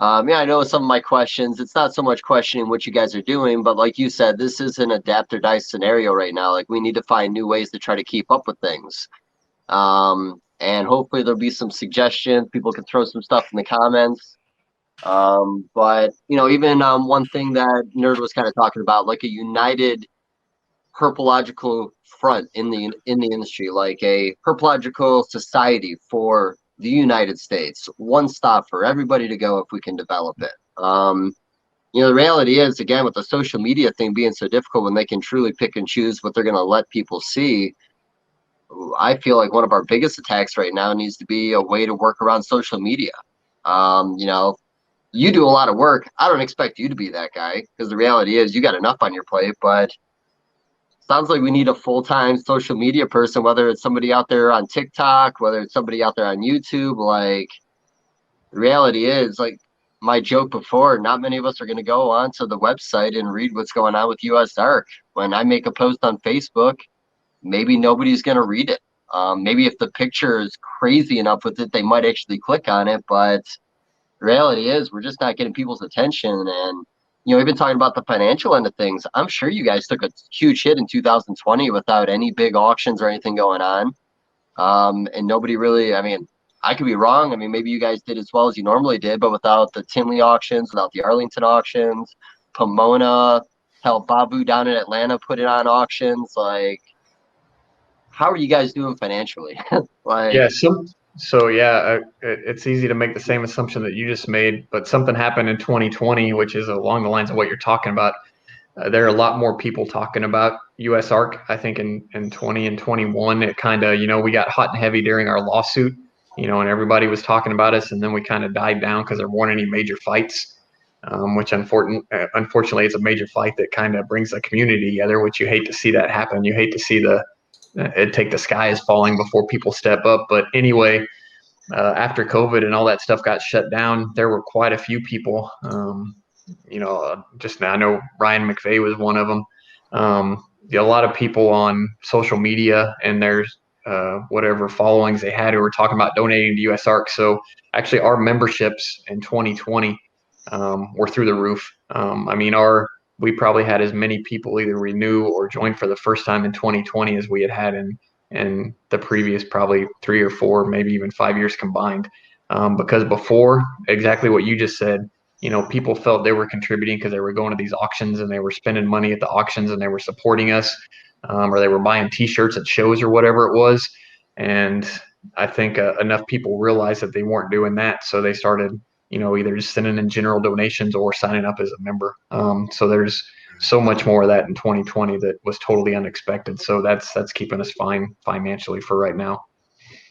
I know some of my questions, it's not so much questioning what you guys are doing, but like you said, this is an adapt or die scenario right now. Like, we need to find new ways to try to keep up with things. And hopefully there'll be some suggestions. People can throw some stuff in the comments. But even one thing that Nerd was kind of talking about, like a united herpological front in the industry, like a herpological society for the United States, one stop for everybody to go if we can develop it. The reality is, again, with the social media thing being so difficult, when they can truly pick and choose what they're going to let people see, I feel like one of our biggest attacks right now needs to be a way to work around social media. You do a lot of work. I don't expect you to be that guy, because the reality is you got enough on your plate, but sounds like we need a full-time social media person, whether it's somebody out there on TikTok, whether it's somebody out there on YouTube. Like, the reality is, like my joke before, not many of us are going to go onto the website and read what's going on with USARK. When I make a post on Facebook, maybe nobody's going to read it. Maybe if the picture is crazy enough with it, they might actually click on it. But the reality is, we're just not getting people's attention. And we've been talking about the financial end of things. I'm sure you guys took a huge hit in 2020 without any big auctions or anything going on. And nobody really, I could be wrong. Maybe you guys did as well as you normally did, but without the Tinley auctions, without the Arlington auctions, Pomona, hell, Babu down in Atlanta put it on auctions. Like, how are you guys doing financially? It's easy to make the same assumption that you just made, but something happened in 2020, which is along the lines of what you're talking about. There are a lot more people talking about USARK. I think in 20 and 21, it kind of, we got hot and heavy during our lawsuit, and everybody was talking about us, and then we kind of died down because there weren't any major fights, which unfortunately it's a major fight that kind of brings the community together, which you hate to see that happen. You hate to see the sky is falling before people step up. But anyway, after COVID and all that stuff got shut down, there were quite a few people, just now I know Ryan McVeigh was one of them. A lot of people on social media and there's whatever followings they had who were talking about donating to USARK. So actually our memberships in 2020 were through the roof. We probably had as many people either renew or join for the first time in 2020 as we had in the previous probably 3 or 4, maybe even 5 years combined. Because before, exactly what you just said, people felt they were contributing because they were going to these auctions and they were spending money at the auctions and they were supporting us, or they were buying T-shirts at shows or whatever it was. And I think enough people realized that they weren't doing that, so they started either just sending in general donations or signing up as a member. So there's so much more of that in 2020 that was totally unexpected. So that's keeping us fine financially for right now.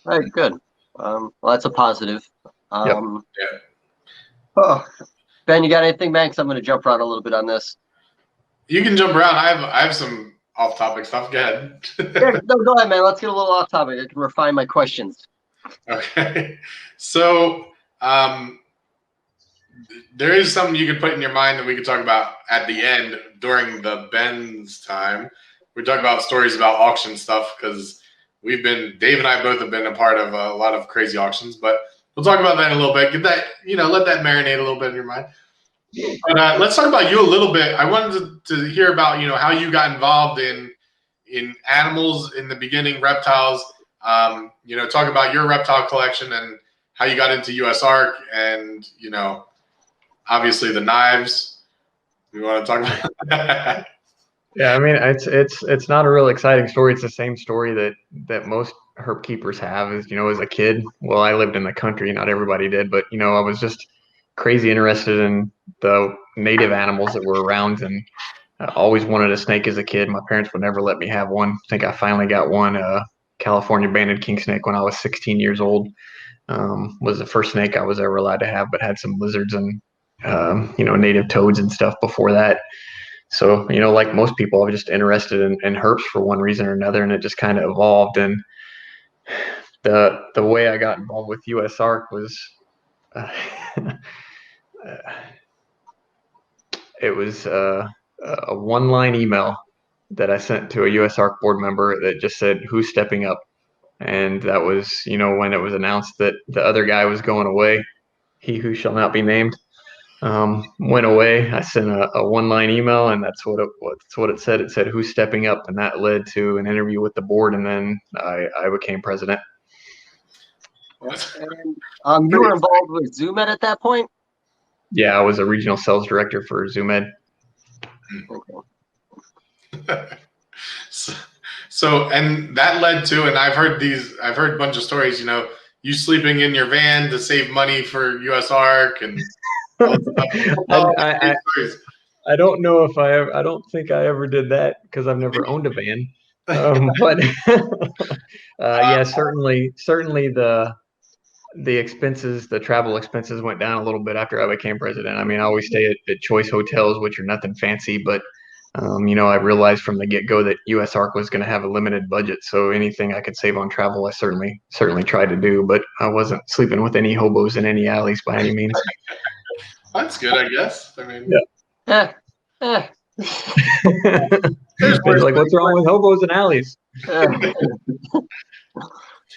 All right, good. Well, that's a positive. Yep. Yeah. Oh, Ben, you got anything, man? 'Cause I'm going to jump around a little bit on this. You can jump around. I have some off-topic stuff. Go ahead. Yeah, no, go ahead, man. Let's get a little off topic. I can refine my questions. Okay. So there is something you could put in your mind that we could talk about at the end during the Ben's time. We talk about stories about auction stuff because Dave and I both have been a part of a lot of crazy auctions, but we'll talk about that in a little bit. Get that, let that marinate a little bit in your mind. But let's talk about you a little bit. I wanted to hear about, how you got involved in animals in the beginning, reptiles. Talk about your reptile collection and how you got into USARK and, obviously the knives. We want to talk about that. Yeah, I mean, it's not a real exciting story. It's the same story that most herp keepers have is, as a kid. Well, I lived in the country, not everybody did, but I was just crazy interested in the native animals that were around, and I always wanted a snake as a kid. My parents would never let me have one. I think I finally got one, California banded king snake, when I was 16 years old. Was the first snake I was ever allowed to have, but had some lizards and native toads and stuff before that. So, like most people, I was just interested in herps for one reason or another, and it just kind of evolved. And the way I got involved with USARK was, it was a one-line email that I sent to a USARK board member that just said, "Who's stepping up?" And that was, when it was announced that the other guy was going away, he who shall not be named. Went away. I sent a one-line email, and that's what it said. It said, "Who's stepping up?" And that led to an interview with the board, and then I became president. And, you were involved with ZoomEd at that point? Yeah, I was a regional sales director for ZoomEd. Okay. So, and that led to, and I've heard a bunch of stories, you sleeping in your van to save money for USARK and I don't know if I don't think I ever did that because I've never owned a van. But yeah, certainly the expenses, the travel expenses went down a little bit after I became president. I mean, I always stay at choice hotels, which are nothing fancy, but I realized from the get-go that USARK was going to have a limited budget, so anything I could save on travel, I certainly tried to do. But I wasn't sleeping with any hobos in any alleys by any means. That's good, I guess. I mean, yeah. It's like, what's wrong with hobos and alleys?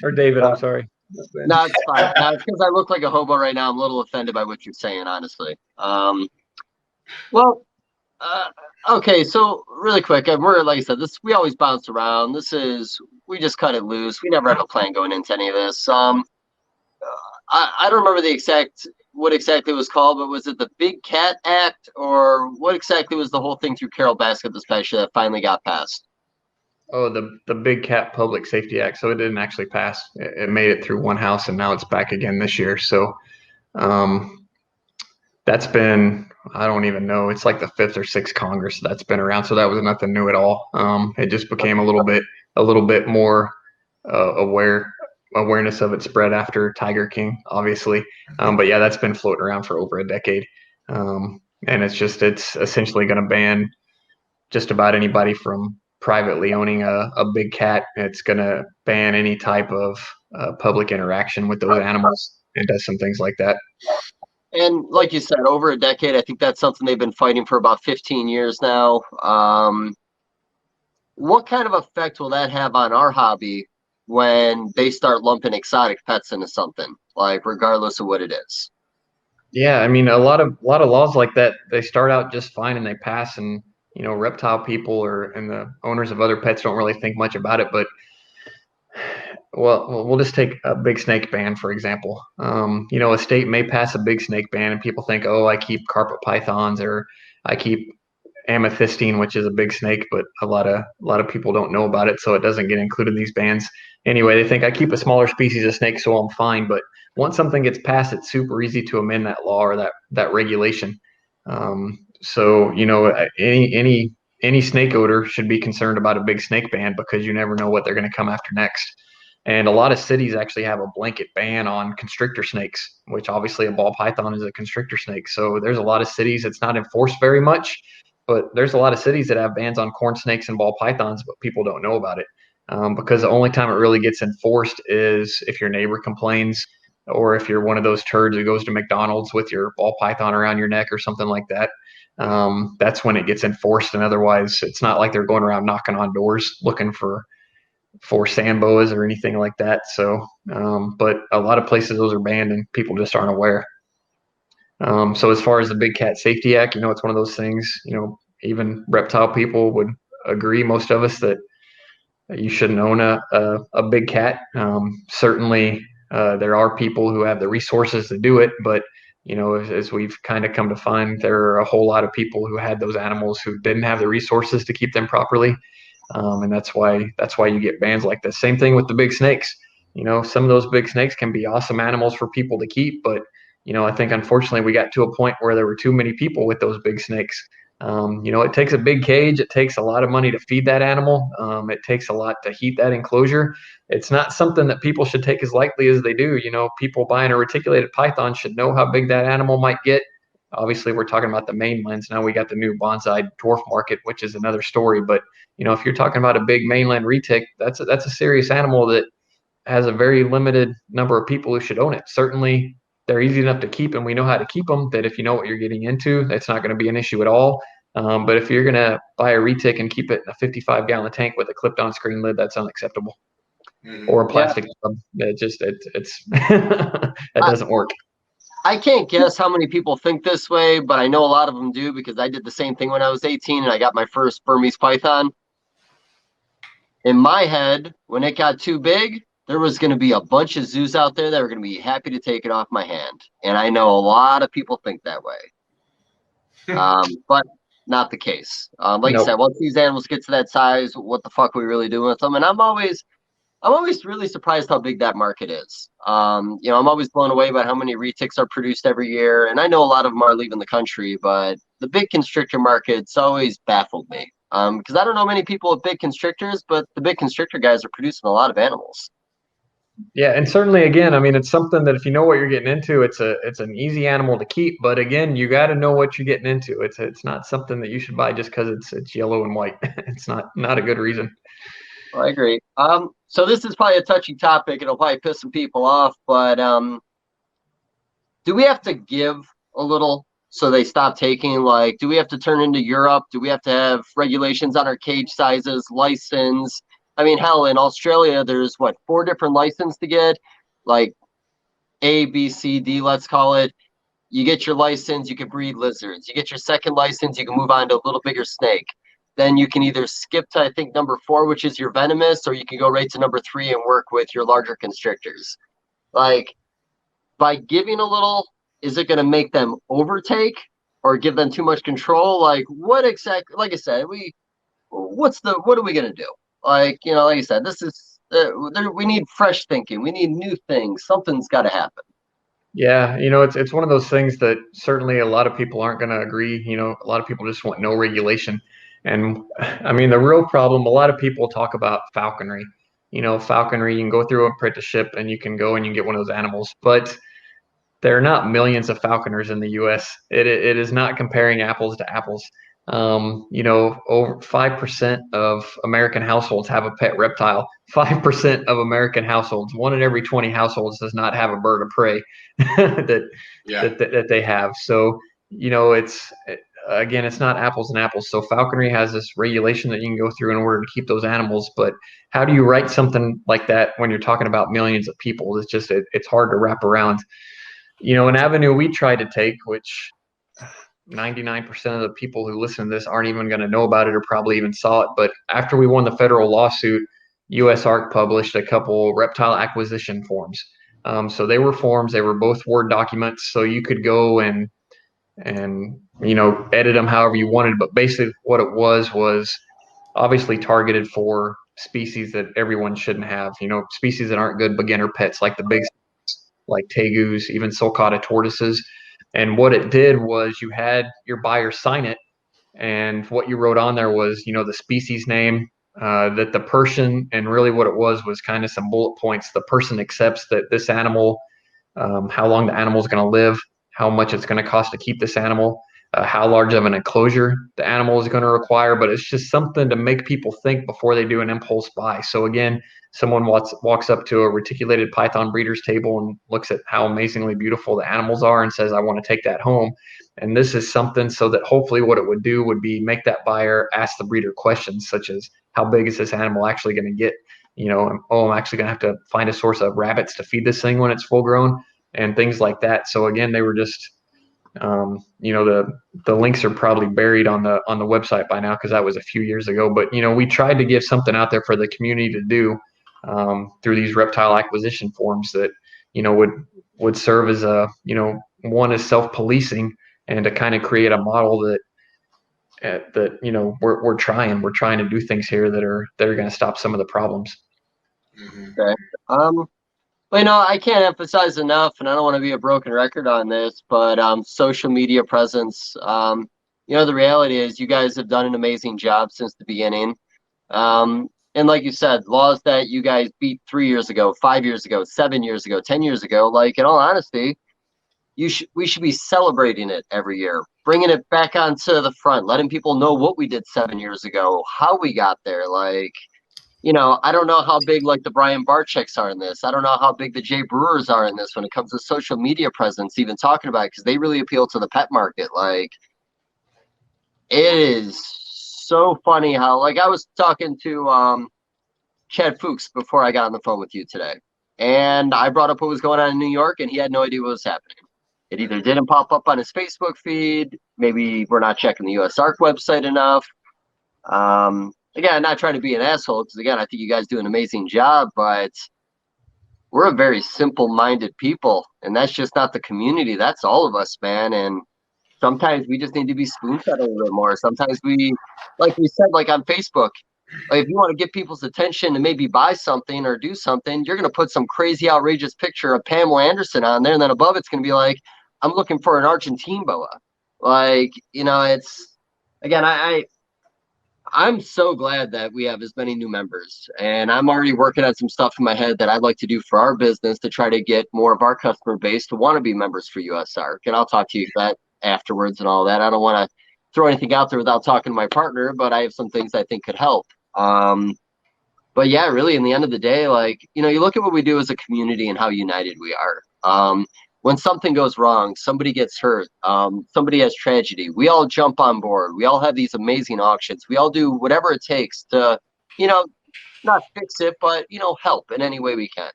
Or David, I'm sorry. No, it's fine. No, it's because I look like a hobo right now. I'm a little offended by what you're saying, honestly. Okay, so really quick, we're, like I said, we always bounce around. We just cut it loose. We never have a plan going into any of this. I don't remember what exactly it was called, but was it the Big Cat Act, or what exactly was the whole thing through Carol Basket this past year that finally got passed? Oh, the Big Cat Public Safety Act. So it didn't actually pass. It made it through one house, and now it's back again this year. So that's been, I don't even know, it's like the 5th or 6th Congress that's been around. So that was nothing new at all. It just became a little bit more awareness of it spread after Tiger King, obviously. But yeah, that's been floating around for over a decade. And it's essentially going to ban just about anybody from privately owning a big cat. It's going to ban any type of public interaction with those animals and does some things like that. And like you said, over a decade, I think that's something they've been fighting for about 15 years now. What kind of effect will that have on our hobby when they start lumping exotic pets into something, like regardless of what it is? Yeah, I mean, a lot of laws like that, they start out just fine and they pass, and reptile people and the owners of other pets don't really think much about it. But well, we'll just take a big snake ban, for example. A state may pass a big snake ban and people think, oh, I keep carpet pythons or I keep amethystine, which is a big snake, but a lot of people don't know about it, so it doesn't get included in these bans. Anyway, they think I keep a smaller species of snake, so I'm fine. But once something gets passed, it's super easy to amend that law or that regulation. So, any snake odor should be concerned about a big snake ban, because you never know what they're going to come after next. And a lot of cities actually have a blanket ban on constrictor snakes, which obviously a ball python is a constrictor snake. So there's a lot of cities it's not enforced very much, but there's a lot of cities that have bans on corn snakes and ball pythons, but people don't know about it. Because the only time it really gets enforced is if your neighbor complains, or if you're one of those turds who goes to McDonald's with your ball python around your neck or something like that. That's when it gets enforced. And otherwise, it's not like they're going around knocking on doors looking for sand boas or anything like that. So, but a lot of places those are banned and people just aren't aware. So as far as the Big Cat Safety Act, it's one of those things, even reptile people would agree, most of us, that you shouldn't own a big cat. Certainly, there are people who have the resources to do it, but as we've kind of come to find, there are a whole lot of people who had those animals who didn't have the resources to keep them properly. And that's why you get bans like this. Same thing with the big snakes. Some of those big snakes can be awesome animals for people to keep, but I think unfortunately we got to a point where there were too many people with those big snakes. It takes a big cage. It takes a lot of money to feed that animal. It takes a lot to heat that enclosure. It's not something that people should take as lightly as they do. People buying a reticulated python should know how big that animal might get. Obviously, we're talking about the mainlands. Now we got the new bonsai dwarf market, which is another story. But, if you're talking about a big mainland retic, that's a serious animal that has a very limited number of people who should own it. Certainly, they're easy enough to keep, and we know how to keep them, that if you know what you're getting into, that's not going to be an issue at all. But if you're going to buy a retic and keep it in a 55-gallon tank with a clipped-on screen lid, that's unacceptable. Or a plastic tub. It's that doesn't work. I can't guess how many people think this way, but I know a lot of them do, because I did the same thing when I was 18 and I got my first Burmese python. In my head, when it got too big, there was going to be a bunch of zoos out there that were going to be happy to take it off my hand. And I know a lot of people think that way. But not the case. Like I said, once these animals get to that size, what the fuck are we really doing with them? And I'm always really surprised how big that market is. I'm always blown away by how many retics are produced every year. And I know a lot of them are leaving the country, but the big constrictor market's always baffled me. Because I don't know many people with big constrictors, but the big constrictor guys are producing a lot of animals. Yeah, and certainly, again, it's something that if you know what you're getting into, it's an easy animal to keep. But again, you got to know what you're getting into. It's not something that you should buy just because it's yellow and white. It's not a good reason. Well, I agree. So this is probably a touchy topic. It'll probably piss some people off, but do we have to give a little so they stop taking? Like, do we have to turn into Europe? Do we have to have regulations on our cage sizes, license? I mean, hell, in Australia, there's 4 different licenses to get, like A, B, C, D, let's call it. You get your license, you can breed lizards. You get your second license, you can move on to a little bigger snake. Then you can either skip to, I think, number 4, which is your venomous, or you can go right to number 3 and work with your larger constrictors. Like, by giving a little, is it going to make them overtake or give them too much control? Like, what exactly? Like I said, what are we going to do? Like, like I said, this is we need fresh thinking. We need new things. Something's got to happen. Yeah, it's one of those things that certainly a lot of people aren't going to agree. A lot of people just want no regulation. And the real problem, a lot of people talk about falconry. Falconry, you can go through an apprenticeship and you can go and you can get one of those animals, but there are not millions of falconers in the U.S. It is not comparing apples to apples. Over 5% of American households have a pet reptile. 5% of American households, 1 in every 20 households, does not have a bird of prey that they have. So, again, it's not apples and apples. So falconry has this regulation that you can go through in order to keep those animals. But how do you write something like that when you're talking about millions of people? It's just, it's hard to wrap around. An avenue we tried to take, which 99% of the people who listen to this aren't even going to know about it or probably even saw it. But after we won the federal lawsuit, USARK published a couple reptile acquisition forms. So they were forms. They were both Word documents. So you could go and edit them however you wanted. But basically what it was obviously targeted for species that everyone shouldn't have, species that aren't good beginner pets, like the big, like tegus, even sulcata tortoises. And what it did was you had your buyer sign it, and what you wrote on there was, the species name, that the person, and really what it was kind of some bullet points. The person accepts that this animal, how long the animal is going to live, how much it's going to cost to keep this animal, how large of an enclosure the animal is going to require. But it's just something to make people think before they do an impulse buy. So again, someone walks up to a reticulated python breeder's table and looks at how amazingly beautiful the animals are and says, I want to take that home. And this is something so that hopefully what it would do would be make that buyer ask the breeder questions such as, how big is this animal actually going to get? I'm actually going to have to find a source of rabbits to feed this thing when it's full grown, and things like that. So again, they were just, the links are probably buried on the website by now because that was a few years ago. But we tried to give something out there for the community to do through these reptile acquisition forums that would serve as a one is self-policing, and to kind of create a model that we're trying to do things here that are going to stop some of the problems. Okay. Well, I can't emphasize enough, and I don't want to be a broken record on this, but social media presence. The reality is you guys have done an amazing job since the beginning. And like you said, laws that you guys beat 3 years ago, 5 years ago, 7 years ago, 10 years ago, like, in all honesty, we should be celebrating it every year, bringing it back onto the front, letting people know what we did 7 years ago, how we got there. Like, I don't know how big like the Brian Barcheks are in this. I don't know how big the Jay Brewers are in this when it comes to social media presence, even talking about it, because they really appeal to the pet market. Like, it is so funny how, like, I was talking to Chad Fuchs before I got on the phone with you today, and I brought up what was going on in New York, and he had no idea what was happening. It either didn't pop up on his Facebook feed, maybe we're not checking the USARK website enough. Again, not trying to be an asshole, because again, I think you guys do an amazing job, but we're a very simple-minded people, and that's just not the community. That's all of us, man. And sometimes we just need to be spoon-fed a little bit more. Sometimes we, like we said, like on Facebook, like if you want to get people's attention to maybe buy something or do something, you're going to put some crazy, outrageous picture of Pamela Anderson on there, and then above it's going to be like, I'm looking for an Argentine boa. Like, it's, again, I'm so glad that we have as many new members, and I'm already working on some stuff in my head that I'd like to do for our business to try to get more of our customer base to want to be members for USARK. And I'll talk to you that afterwards and all that. I don't want to throw anything out there without talking to my partner, but I have some things I think could help. But yeah, really, in the end of the day, like, you look at what we do as a community and how united we are. When something goes wrong, somebody gets hurt, somebody has tragedy, we all jump on board. We all have these amazing auctions. We all do whatever it takes to, not fix it, but, help in any way we can.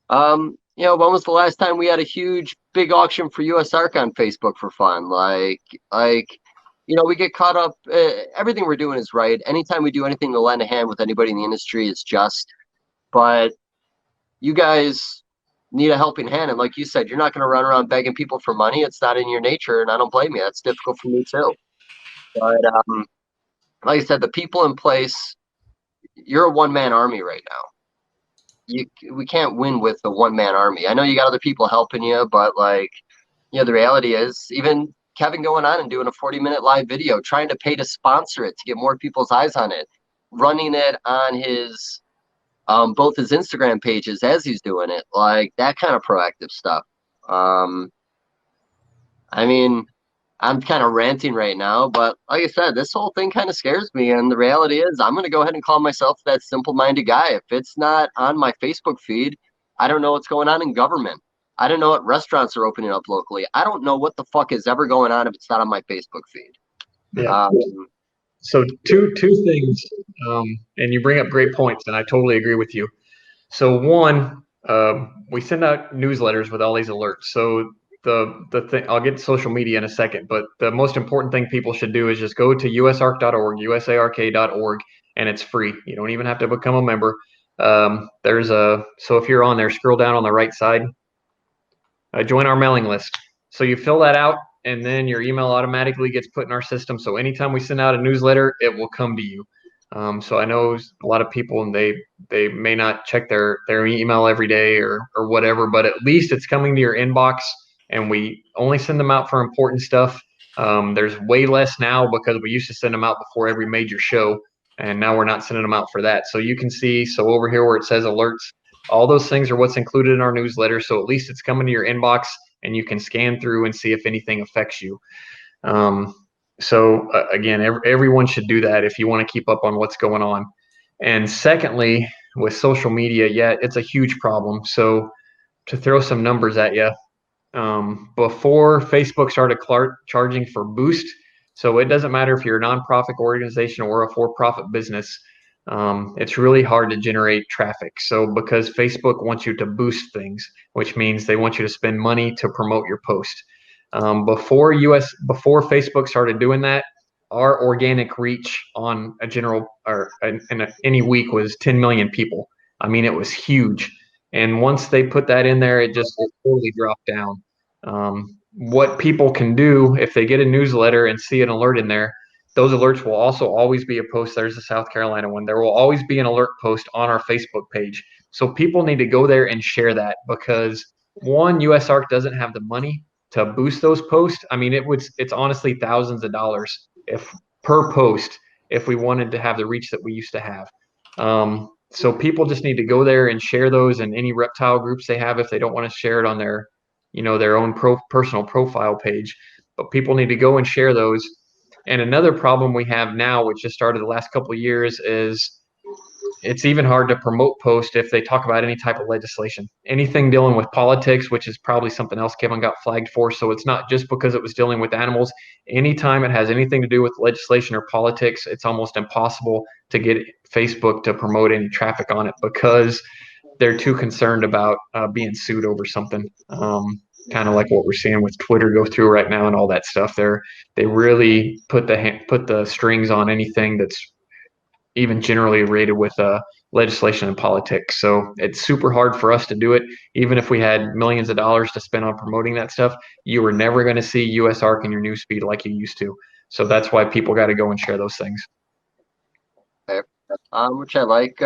When was the last time we had a huge, big auction for USARK on Facebook for fun? Like, we get caught up. Everything we're doing is right. Anytime we do anything to lend a hand with anybody in the industry, it's just. But you guys need a helping hand, and like you said, you're not going to run around begging people for money. It's not in your nature, and I don't blame you. That's difficult for me too. But like I said, the people in place, you're a one-man army right now. We can't win with the one-man army. I know you got other people helping you, but like, the reality is, even Kevin going on and doing a 40-minute live video, trying to pay to sponsor it to get more people's eyes on it, running it on his both his Instagram pages as he's doing it, like that kind of proactive stuff. I mean, I'm kind of ranting right now, but like I said, this whole thing kind of scares me. And the reality is, I'm going to go ahead and call myself that simple-minded guy. If it's not on my Facebook feed, I don't know what's going on in government. I don't know what restaurants are opening up locally. I don't know what the fuck is ever going on if it's not on my Facebook feed. Yeah. So two things, and you bring up great points, and I totally agree with you. So one, we send out newsletters with all these alerts. So the thing, I'll get to social media in a second, but the most important thing people should do is just go to usark.org, usark.org, and it's free. You don't even have to become a member. So if you're on there, scroll down on the right side, join our mailing list. So you fill that out, and then your email automatically gets put in our system. So anytime we send out a newsletter, it will come to you. So I know a lot of people, and they may not check their email every day or whatever, but at least it's coming to your inbox. and we only send them out for important stuff. There's way less now because we used to send them out before every major show, and now we're not sending them out for that. So you can see, so over here where it says alerts, all those things are what's included in our newsletter. So at least it's coming to your inbox and you can scan through and see if anything affects you. Again, everyone should do that if you want to keep up on what's going on. And secondly, with social media, yeah, it's a huge problem. So to throw some numbers at you, before Facebook started charging for boost, so it doesn't matter if you're a nonprofit organization or a for-profit business, it's really hard to generate traffic. So because Facebook wants you to boost things, which means they want you to spend money to promote your post. Before Facebook started doing that, our organic reach on a general or in any week was 10 million people. I mean, it was huge. And once they put that in there, it totally dropped down. What people can do if they get a newsletter and see an alert in there, those alerts will also always be a post. There's the South Carolina one. There will always be an alert post on our Facebook page. So people need to go there and share that because one, USARK doesn't have the money to boost those posts. I mean, it's honestly thousands of dollars per post if we wanted to have the reach that we used to have. So people just need to go there and share those in any reptile groups they have if they don't want to share it on their own personal profile page. But people need to go and share those. And another problem we have now, which just started the last couple of years, is it's even hard to promote posts if they talk about any type of legislation, anything dealing with politics, which is probably something else Kevin got flagged for. So it's not just because it was dealing with animals. Anytime it has anything to do with legislation or politics, it's almost impossible to get Facebook to promote any traffic on it because they're too concerned about being sued over something. Kind of like what we're seeing with Twitter go through right now and all that stuff. They really put the strings on anything that's even generally rated with legislation and politics. So it's super hard for us to do it. Even if we had millions of dollars to spend on promoting that stuff, you were never going to see USARK in your newsfeed like you used to. So that's why people got to go and share those things. Okay. Which I like.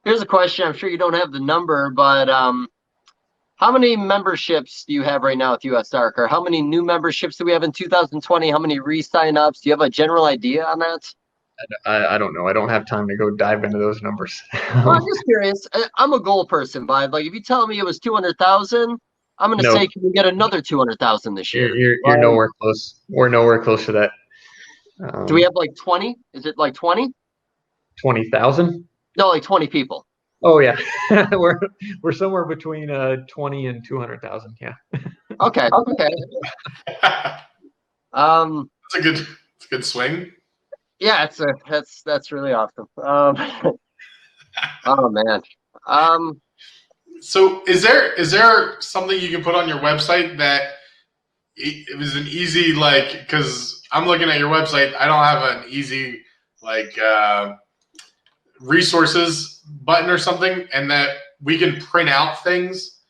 Here's a question. I'm sure you don't have the number, but how many memberships do you have right now with USARK? Or how many new memberships do we have in 2020? How many re-sign-ups? Do you have a general idea on that? I don't know. I don't have time to go dive into those numbers. Well, I'm just curious. I'm a goal person, but like if you tell me it was 200,000, I'm going to say, can we get another 200,000 this year? You're nowhere close. We're nowhere close to that. Do we have like 20? Is it like 20? 20,000? No, like 20 people. Oh yeah, we're somewhere between 20 and 200,000. Yeah. Okay. That's a good swing. Yeah, that's really awesome. Oh man. So is there something you can put on your website that it was an easy, like, because I'm looking at your website, I don't have an easy like resources button or something, and that we can print out things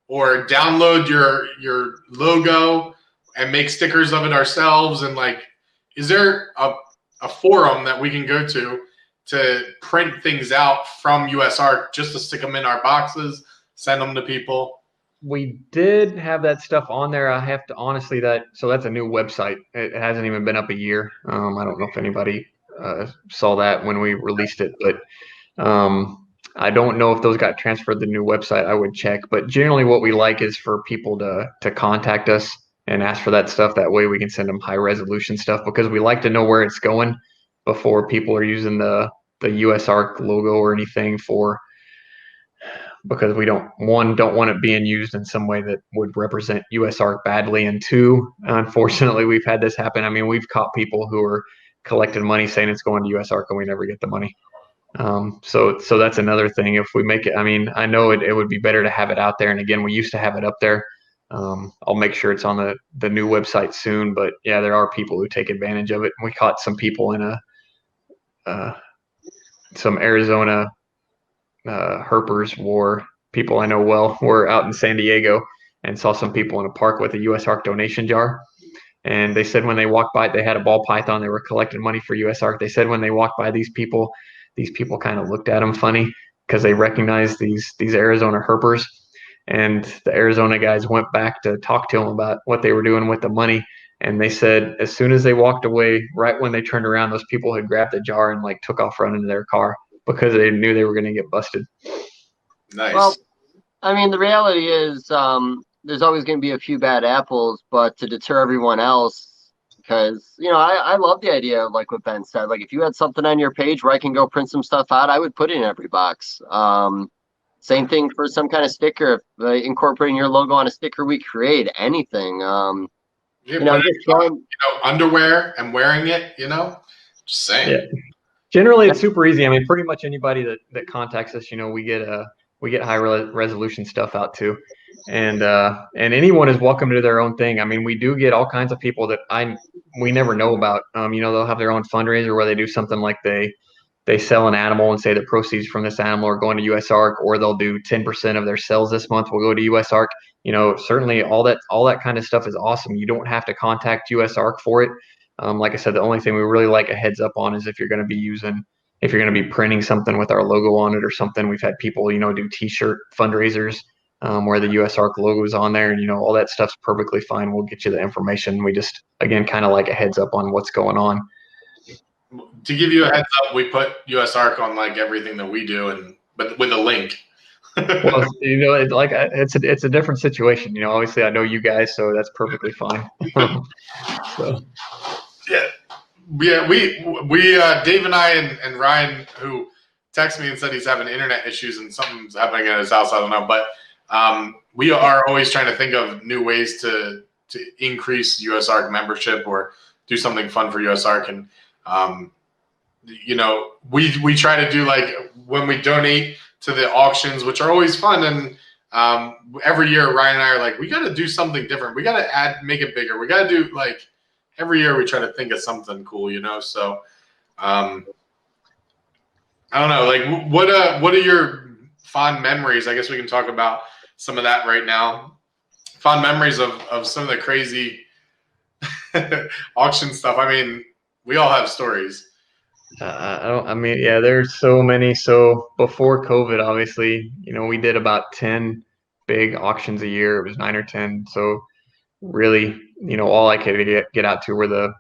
or download your logo and make stickers of it ourselves, and like, is there a forum that we can go to print things out from USARK just to stick them in our boxes, send them to people? We did have that stuff on there. I have to honestly so that's a new website. It hasn't even been up a year. I don't know if anybody saw that when we released it, but I don't know if those got transferred to the new website. I would check, but generally what we like is for people to contact us and ask for that stuff. That way we can send them high resolution stuff because we like to know where it's going before people are using the USARK logo or anything because we don't want it being used in some way that would represent USARK badly. And two, unfortunately, we've had this happen. I mean, we've caught people who are collecting money saying it's going to USARK and we never get the money. So that's another thing. If we make it, I mean, I know it would be better to have it out there. And again, we used to have it up there. I'll make sure it's on the new website soon, but yeah, there are people who take advantage of it. We caught some people in some Arizona herpers people I know well were out in San Diego and saw some people in a park with a USARK donation jar. And they said when they walked by, they had a ball python. They were collecting money for USARK. They said when they walked by these people kind of looked at them funny because they recognized these Arizona herpers. And the Arizona guys went back to talk to them about what they were doing with the money. And they said as soon as they walked away, right when they turned around, those people had grabbed the jar and like took off running to their car because they knew they were going to get busted. Nice. Well, I mean, the reality is there's always going to be a few bad apples, but to deter everyone else, because, you know, I love the idea of like what Ben said. Like if you had something on your page where I can go print some stuff out, I would put it in every box. Same thing for some kind of sticker, incorporating your logo on a sticker we create, anything. You know, just showing, underwear and wearing it, just saying. Yeah. Generally, it's super easy. I mean, pretty much anybody that contacts us, we get high resolution stuff out too, and anyone is welcome to do their own thing. I mean, we do get all kinds of people that we never know about. They'll have their own fundraiser where they do something like they sell an animal and say the proceeds from this animal are going to USARK, or they'll do 10% of their sales this month will go to USARK. Certainly all that kind of stuff is awesome. You don't have to contact USARK for it. Like I said, the only thing we really like a heads up on is if you're going to be printing something with our logo on it or something. We've had people, do T-shirt fundraisers where the USARK logo is on there, and all that stuff's perfectly fine. We'll get you the information. We just, again, kind of like a heads up on what's going on. To give you a heads up, we put USARK on like everything that we do, but with a link. Well, it's a different situation. Obviously I know you guys, so that's perfectly fine. So. Yeah, we Dave and I and Ryan, who texted me and said he's having internet issues and something's happening at his house. I don't know, but we are always trying to think of new ways to increase USARK membership or do something fun for USARK. And we try to do like when we donate to the auctions, which are always fun. And every year Ryan and I are like, we got to do something different. We got to make it bigger. We got to do like. Every year we try to think of something cool, So, I don't know. Like, what are your fond memories? I guess we can talk about some of that right now. Fond memories of some of the crazy auction stuff. I mean, we all have stories. There's so many. So before COVID, obviously, we did about 10 big auctions a year. It was 9 or 10. So really, all I could get out to were the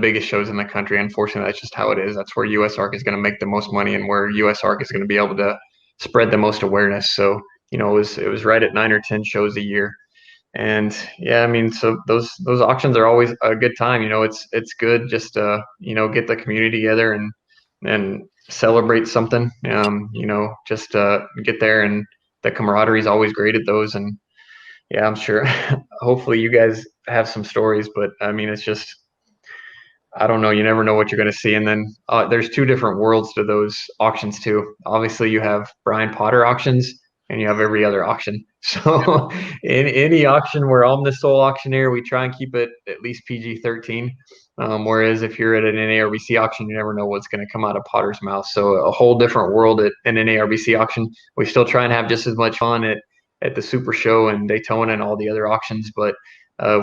biggest shows in the country. Unfortunately, that's just how it is. That's where USARK is going to make the most money and where USARK is going to be able to spread the most awareness. So, it was right at 9 or 10 shows a year. And yeah, I mean, so those auctions are always a good time. It's good just to, get the community together and celebrate something, just get there, and the camaraderie is always great at those. And yeah, I'm sure. Hopefully you guys have some stories, but I mean, it's just, I don't know. You never know what you're going to see. And then there's two different worlds to those auctions too. Obviously you have Brian Potter auctions and you have every other auction. So in any auction where I'm the sole auctioneer, we try and keep it at least PG-13. Whereas if you're at an NARBC auction, you never know what's going to come out of Potter's mouth. So a whole different world at an NARBC auction. We still try and have just as much fun at the Super Show and Daytona and all the other auctions, but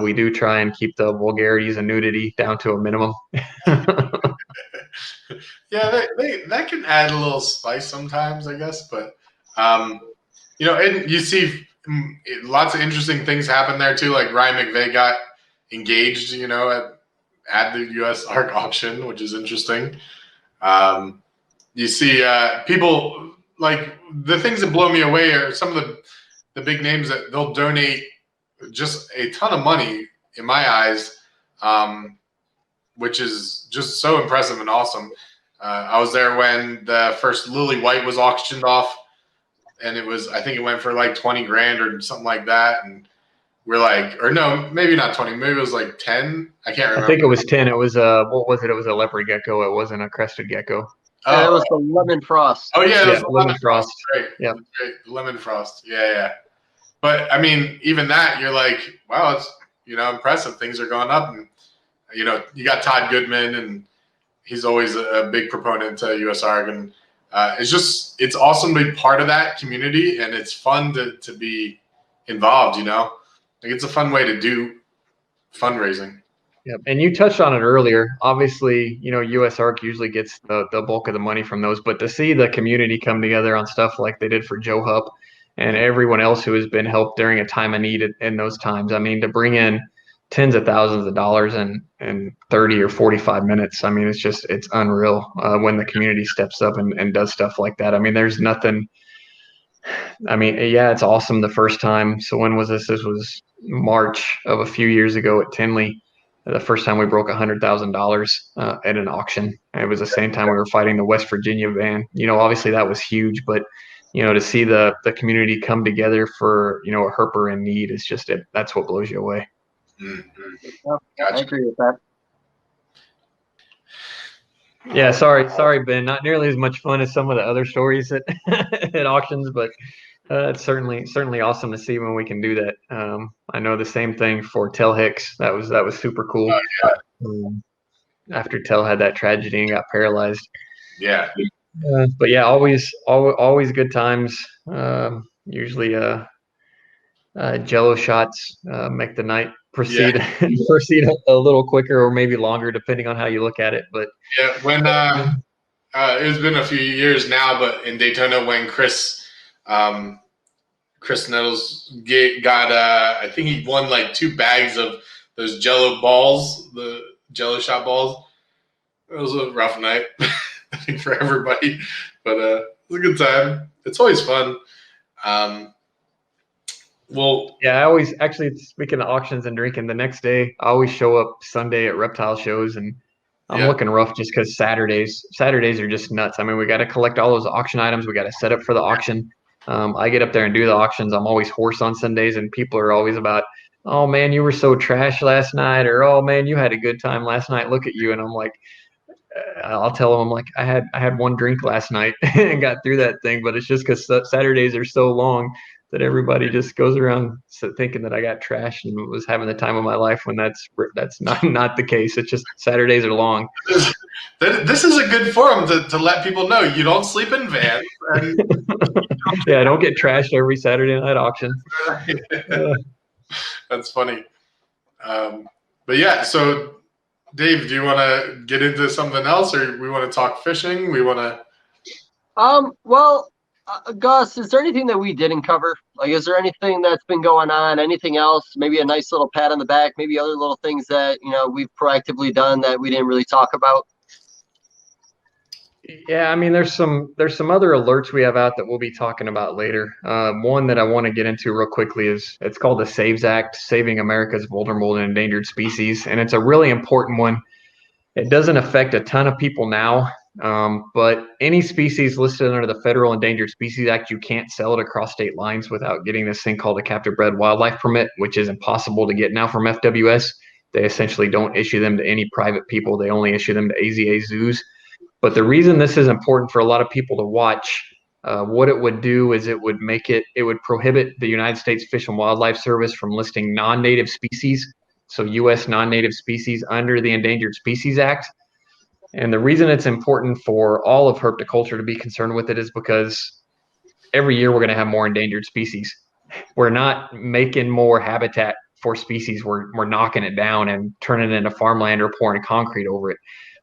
we do try and keep the vulgarities and nudity down to a minimum. Yeah, that can add a little spice sometimes, I guess. But and you see lots of interesting things happen there too. Like Ryan McVeigh got engaged, at the USARK auction, which is interesting. You see people, like, the things that blow me away are some of the big names that they'll donate just a ton of money in my eyes, which is just so impressive and awesome. I was there when the first Lily White was auctioned off, and I think it went for like 20 grand or something like that. And we're like, or no, maybe not 20, maybe it was like 10. I can't remember. I think it was 10. It was what was it? It was a leopard gecko. It wasn't a crested gecko. It was the lemon frost. Oh yeah, yeah, lemon frost. Right. Yeah, lemon frost. Yeah. But I mean, even that, you're like, wow, it's impressive. Things are going up, and you got Todd Goodman, and he's always a big proponent to USARK, and it's awesome to be part of that community, and it's fun to be involved. Like it's a fun way to do fundraising. Yep. And you touched on it earlier. Obviously, USARK usually gets the bulk of the money from those, but to see the community come together on stuff like they did for Joe Hupp and everyone else who has been helped during a time of need in those times. I mean, to bring in tens of thousands of dollars in 30 or 45 minutes. I mean, it's unreal when the community steps up and does stuff like that. I mean, there's nothing. I mean, yeah, it's awesome the first time. So when was this? This was March of a few years ago at Tinley. The first time we broke $100,000 at an auction. And it was the same time we were fighting the West Virginia van. Obviously that was huge, but to see the community come together for a herper in need is just that's what blows you away. Mm-hmm. Gotcha. I agree with that. Yeah, sorry, Ben. Not nearly as much fun as some of the other stories at at auctions, but it's certainly awesome to see when we can do that. I know the same thing for Tell Hicks. That was super cool. Oh, yeah. After Tell had that tragedy and got paralyzed. Yeah. But yeah, always good times. Usually, Jello shots make the night proceed a little quicker or maybe longer, depending on how you look at it. But yeah, when it's been a few years now, but in Daytona when Chris Nettles got I think he won like 2 bags of those Jello balls, the Jello shot balls. It was a rough night, I think, for everybody, but it was a good time. It's always fun. Well, yeah, I always actually, speaking of auctions and drinking, the next day I always show up Sunday at reptile shows, and I'm looking rough just because Saturdays are just nuts. I mean, we got to collect all those auction items. We got to set up for the auction. I get up there and do the auctions. I'm always hoarse on Sundays, and people are always about, oh man, you were so trash last night, or oh man, you had a good time last night. Look at you. And I'm like, I'll tell them, I'm like, I had 1 drink last night and got through that thing, but it's just because Saturdays are so long that everybody just goes around thinking that I got trashed and was having the time of my life, when that's not the case. It's just Saturdays are long. This is a good forum to let people know you don't sleep in vans. Yeah, I don't get trashed every Saturday night auction. That's funny. But yeah, so Dave, do you want to get into something else, or we want to talk fishing? We want to. Well, Goss, is there anything that we didn't cover? Like, is there anything that's been going on? Anything else? Maybe a nice little pat on the back. Maybe other little things that we've proactively done that we didn't really talk about. Yeah, I mean, there's some other alerts we have out that we'll be talking about later. One that I want to get into real quickly it's called the SAVES Act, Saving America's Vulnerable and Endangered Species, and it's a really important one. It doesn't affect a ton of people now, but any species listed under the Federal Endangered Species Act, you can't sell it across state lines without getting this thing called a captive bred wildlife permit, which is impossible to get now from FWS. They essentially don't issue them to any private people. They only issue them to AZA zoos. But the reason this is important for a lot of people to watch, what it would do is it would prohibit the United States Fish and Wildlife Service from listing non-native species, so U.S. non-native species under the Endangered Species Act. And the reason it's important for all of herpetoculture to be concerned with it is because every year we're going to have more endangered species. We're not making more habitat for species. We're knocking it down and turning it into farmland or pouring concrete over it.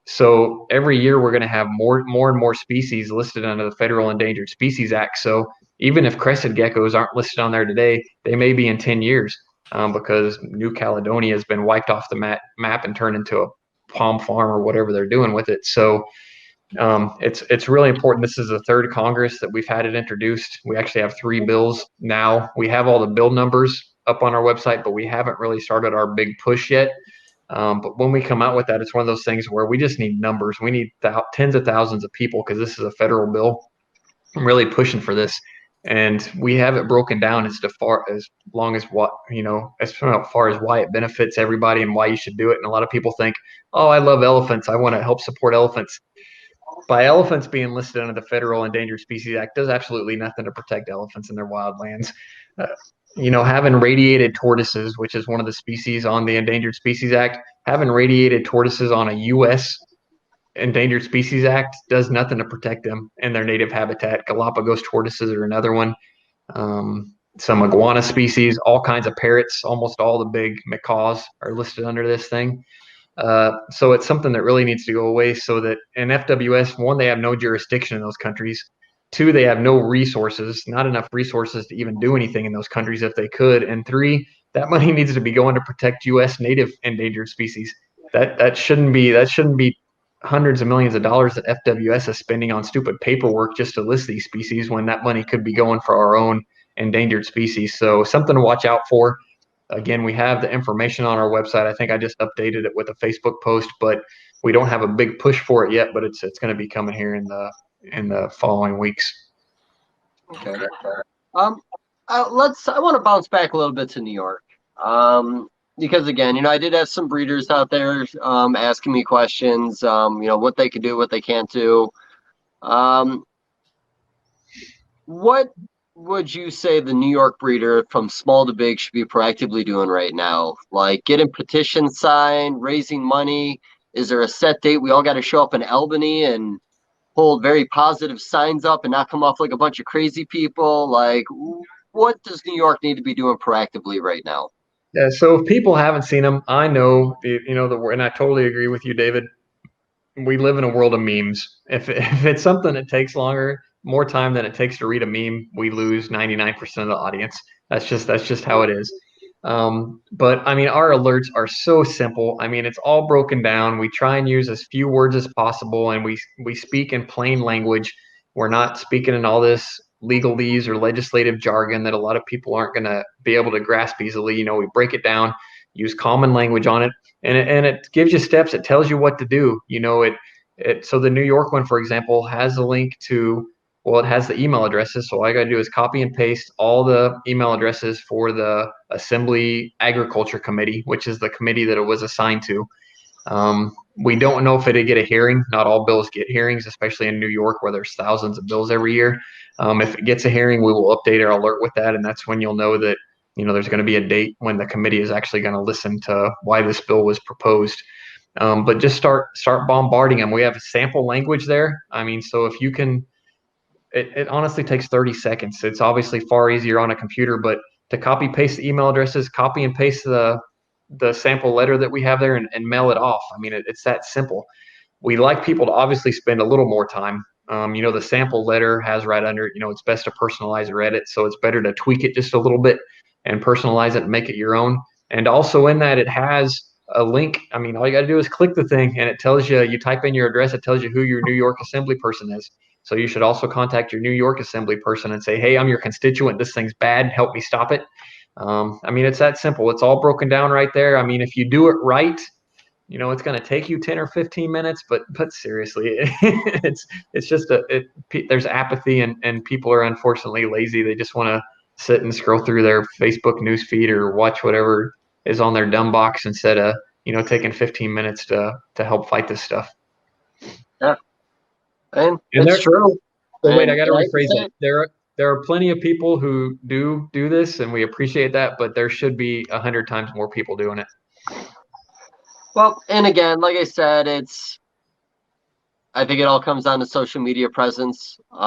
So every year we're going to have more and more species listed under the Federal Endangered Species Act. So even if crested geckos aren't listed on there today, they may be in 10 years because New Caledonia has been wiped off the map and turned into a palm farm or whatever they're doing with it. So it's really important. This is the 3rd Congress that we've had it introduced. We actually have 3 bills now. We have all the bill numbers up on our website, but we haven't really started our big push yet. But when we come out with that, it's one of those things where we just need numbers. We need tens of thousands of people because this is a federal bill. I'm really pushing for this. And we have it broken down as far as why it benefits everybody and why you should do it. And a lot of people think, oh, I love elephants. I want to help support elephants. By elephants being listed under the Federal Endangered Species Act does absolutely nothing to protect elephants in their wildlands. Having radiated tortoises, which is one of the species on the Endangered Species Act, having radiated tortoises on a U.S. Endangered Species Act does nothing to protect them in their native habitat. Galapagos tortoises are another one. Some iguana species, all kinds of parrots, almost all the big macaws are listed under this thing. So it's something that really needs to go away so that in FWS, 1, they have no jurisdiction in those countries. 2, they have no resources, not enough resources to even do anything in those countries if they could. And 3, that money needs to be going to protect U.S. native endangered species. That shouldn't be hundreds of millions of dollars that FWS is spending on stupid paperwork just to list these species when that money could be going for our own endangered species. So something to watch out for. Again, we have the information on our website. I think I just updated it with a Facebook post, but we don't have a big push for it yet, but it's going to be coming here in the following weeks. Okay. I want to bounce back a little bit to New York. Because again, I did have some breeders out there asking me questions, what they can do, what they can't do. What would you say the New York breeder from small to big should be proactively doing right now? Like getting petitions signed, raising money? Is there a set date? We all got to show up in Albany and hold very positive signs up and not come off like a bunch of crazy people. Like, what does New York need to be doing proactively right now? Yeah, so if people haven't seen them, I know, and I totally agree with you, David. We live in a world of memes. If it's something that takes more time than it takes to read a meme, we lose 99% of the audience. That's just how it is. But I mean, our alerts are so simple. I mean, it's all broken down. We try and use as few words as possible, and we speak in plain language. We're not speaking in all this legalese or legislative jargon that a lot of people aren't going to be able to grasp easily. We break it down, use common language on it, and it gives you steps. It tells you what to do. So the New York one, for example, has a link to, it has the email addresses. So all I got to do is copy and paste all the email addresses for the Assembly Agriculture Committee, which is the committee that it was assigned to. We don't know if it'll get a hearing. Not all bills get hearings, especially in New York where there's thousands of bills every year. If it gets a hearing, we will update our alert with that, and that's when you'll know that there's going to be a date when the committee is actually going to listen to why this bill was proposed. But just start bombarding them. We have sample language there. I mean, so if you can, it honestly takes 30 seconds. It's obviously far easier on a computer, but to copy paste the email addresses, copy and paste the sample letter that we have there and mail it off. I mean, it's that simple. We like people to obviously spend a little more time. The sample letter has right under it, it's best to personalize or edit. So it's better to tweak it just a little bit and personalize it and make it your own. And also in that, it has a link. I mean, all you got to do is click the thing and it tells you type in your address. It tells you who your New York Assembly person is. So you should also contact your New York Assembly person and say, hey, I'm your constituent. This thing's bad. Help me stop it. I mean, it's that simple. It's all broken down right there. I mean, if you do it right, it's going to take you 10 or 15 minutes, but seriously, it's just there's apathy and people are unfortunately lazy. They just want to sit and scroll through their Facebook news feed or watch whatever is on their dumb box instead of, taking 15 minutes to help fight this stuff. Yeah. And it's true. So wait, I got to rephrase that. There are plenty of people who do this, and we appreciate that, but there should be 100 times more people doing it. Well, and again, like I said, I think it all comes down to social media presence. Like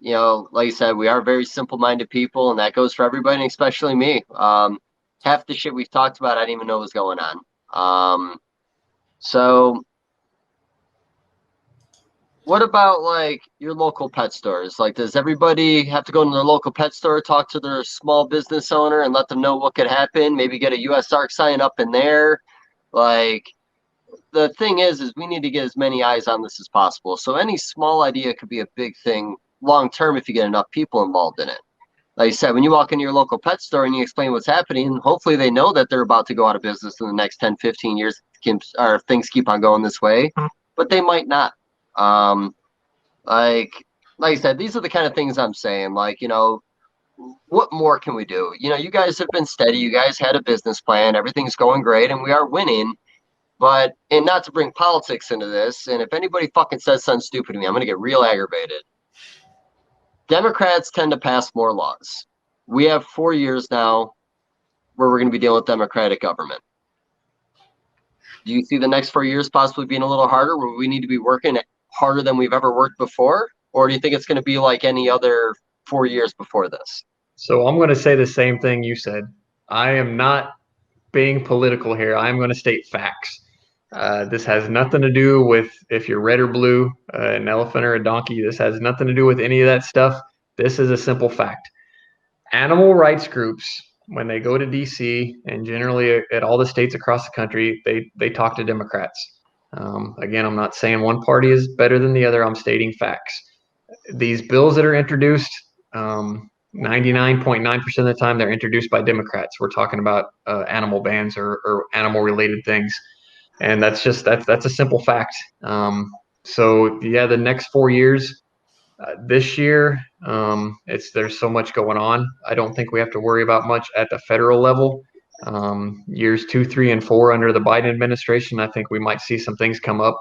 I said, we are very simple-minded people, and that goes for everybody, especially me. Half the shit we've talked about, I didn't even know was going on. So what about like your local pet stores? Like, does everybody have to go to their local pet store, talk to their small business owner and let them know what could happen? Maybe get a USARK sign up in there. Like, the thing is we need to get as many eyes on this as possible. So any small idea could be a big thing long-term if you get enough people involved in it. Like I said, when you walk into your local pet store and you explain what's happening, hopefully they know that they're about to go out of business in the next 10, 15 years, or things keep on going this way, but they might not. Like I said, these are the kind of things I'm saying. Like, what more can we do? You guys have been steady. You guys had a business plan. Everything's going great, and we are winning. And not to bring politics into this, and if anybody fucking says something stupid to me, I'm going to get real aggravated. Democrats tend to pass more laws. We have 4 years now where we're going to be dealing with Democratic government. Do you see the next 4 years possibly being a little harder, where we need to be working harder than we've ever worked before? Or do you think it's going to be like any other 4 years before this? So I'm going to say the same thing you said. I am not being political here. I'm going to state facts. This has nothing to do with if you're red or blue, an elephant or a donkey. This has nothing to do with any of that stuff. This is a simple fact. Animal rights groups, when they go to DC and generally at all the states across the country, they talk to Democrats. Again, I'm not saying one party is better than the other. I'm stating facts. These bills that are introduced, 99.9% of the time, they're introduced by Democrats. We're talking about animal bans or animal related things. And that's a simple fact. So yeah, the next 4 years, this year, there's so much going on. I don't think we have to worry about much at the federal level. Years 2, 3, and 4 under the Biden administration, I think we might see some things come up.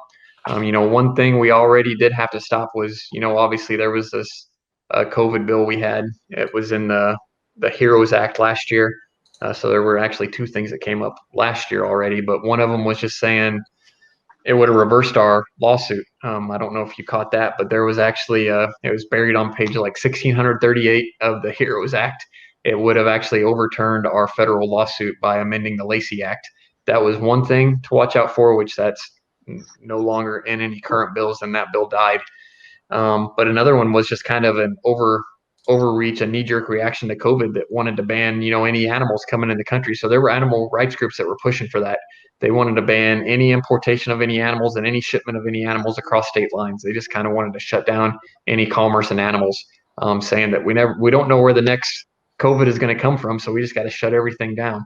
One thing we already did have to stop was, obviously there was this COVID bill we had. It was in the HEROES Act last year. So there were actually 2 things that came up last year already, but one of them was just saying it would have reversed our lawsuit. I don't know if you caught that, but there was actually it was buried on page like 1638 of the HEROES Act. It would have actually overturned our federal lawsuit by amending the Lacey Act. That was one thing to watch out for, which that's no longer in any current bills, and that bill died. But another one was just kind of an overreach, a knee-jerk reaction to COVID that wanted to ban, any animals coming in the country. So there were animal rights groups that were pushing for that. They wanted to ban any importation of any animals and any shipment of any animals across state lines. They just kind of wanted to shut down any commerce in animals, saying that we don't know where the next COVID is going to come from, so we just got to shut everything down.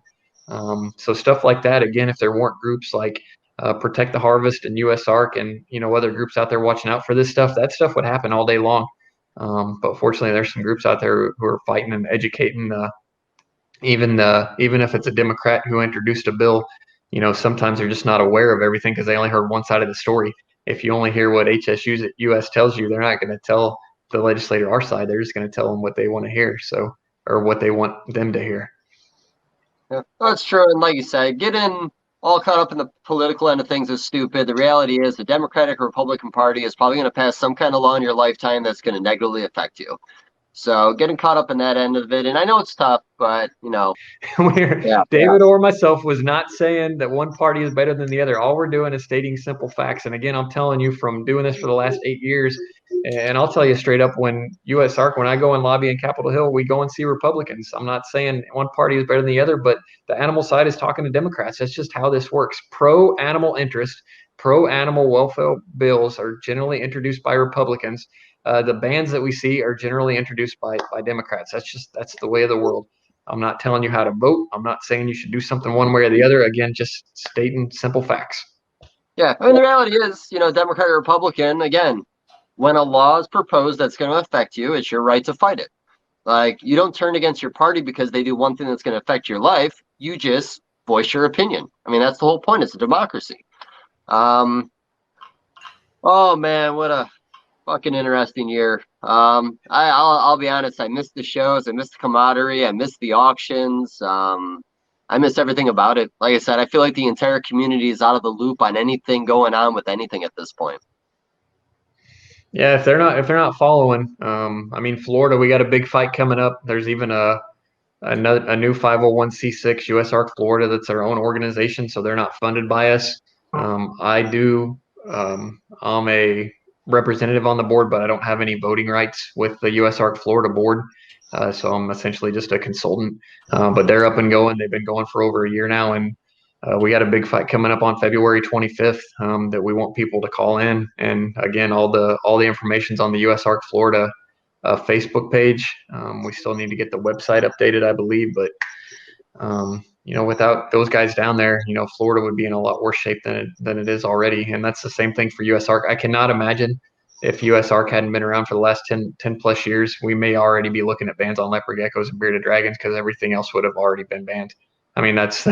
So stuff like that. Again, if there weren't groups like Protect the Harvest and USARK and other groups out there watching out for this stuff, that stuff would happen all day long. But fortunately, there's some groups out there who are fighting and educating. Even if it's a Democrat who introduced a bill, sometimes they're just not aware of everything because they only heard one side of the story. If you only hear what HSUS tells you, they're not going to tell the legislator our side. They're just going to tell them what they want to hear, or what they want them to hear. Yeah, that's true. And like you said, getting all caught up in the political end of things is stupid. The reality is the Democratic or Republican Party is probably going to pass some kind of law in your lifetime that's going to negatively affect you. So getting caught up in that end of it, and I know it's tough, but David or myself was not saying that one party is better than the other. All we're doing is stating simple facts. And again, I'm telling you from doing this for the last 8 years, and I'll tell you straight up, when USARK, when I go and lobby in Capitol Hill, we go and see Republicans. I'm not saying one party is better than the other, but the animal side is talking to Democrats. That's just how this works. Pro-animal interest, pro-animal welfare bills are generally introduced by Republicans. The bans that we see are generally introduced by Democrats. That's the way of the world. I'm not telling you how to vote. I'm not saying you should do something one way or the other. Again, just stating simple facts. Yeah, I mean, the reality is, Democrat or Republican, again, when a law is proposed that's going to affect you, it's your right to fight it. Like, you don't turn against your party because they do one thing that's going to affect your life. You just voice your opinion. I mean, that's the whole point. It's a democracy. Oh, man, what a fucking interesting year. I'll be honest, I missed the shows, I missed the camaraderie, I missed the auctions, I miss everything about it. Like I said, I feel like the entire community is out of the loop on anything going on with anything at this point. Yeah, if they're not following, I mean, Florida, we got a big fight coming up. There's even a new 501c6 USARK Florida that's our own organization, so they're not funded by us. I'm a representative on the board, but I don't have any voting rights with the USARK Florida board. So I'm essentially just a consultant, but they're up and going. They've been going for over a year now. And we got a big fight coming up on February 25th that we want people to call in. And again, all the information's on the USARK Florida Facebook page. We still need to get the website updated, I believe, but without those guys down there, Florida would be in a lot worse shape than it is already. And that's the same thing for USARK. I cannot imagine if USARK hadn't been around for the last 10 plus years, we may already be looking at bans on leopard geckos and bearded dragons because everything else would have already been banned. I mean, that's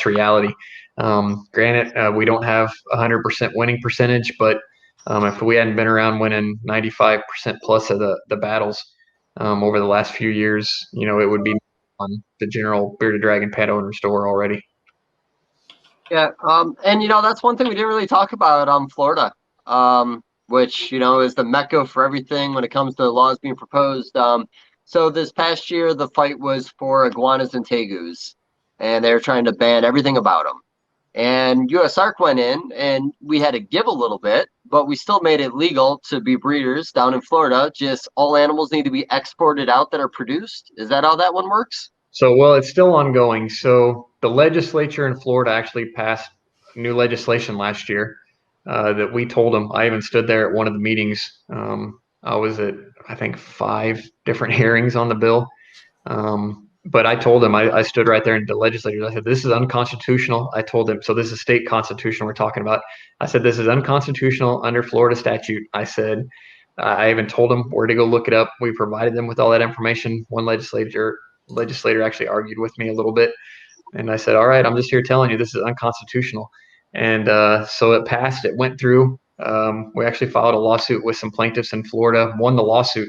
reality. Granted, we don't have 100% winning percentage, but if we hadn't been around winning 95% plus of the battles over the last few years, it would be on the general bearded dragon pet owner store already. Yeah, and that's one thing we didn't really talk about Florida, which is the mecca for everything when it comes to laws being proposed. So this past year, the fight was for iguanas and tegus, and they were trying to ban everything about them. And USARK went in and we had to give a little bit, but we still made it legal to be breeders down in Florida. Just all animals need to be exported out that are produced. Is that how that one works? So, well, it's still ongoing. So the legislature in Florida actually passed new legislation last year that we told them. I even stood there at one of the meetings. I was at, I think, 5 different hearings on the bill. But I told them, I stood right there in the legislators. I said, this is unconstitutional. I told them, so this is state constitution we're talking about. I said, this is unconstitutional under Florida statute. I said, I even told them where to go look it up. We provided them with all that information. One legislator actually argued with me a little bit. And I said, all right, I'm just here telling you this is unconstitutional. And so it passed. It went through. We actually filed a lawsuit with some plaintiffs in Florida, won the lawsuit.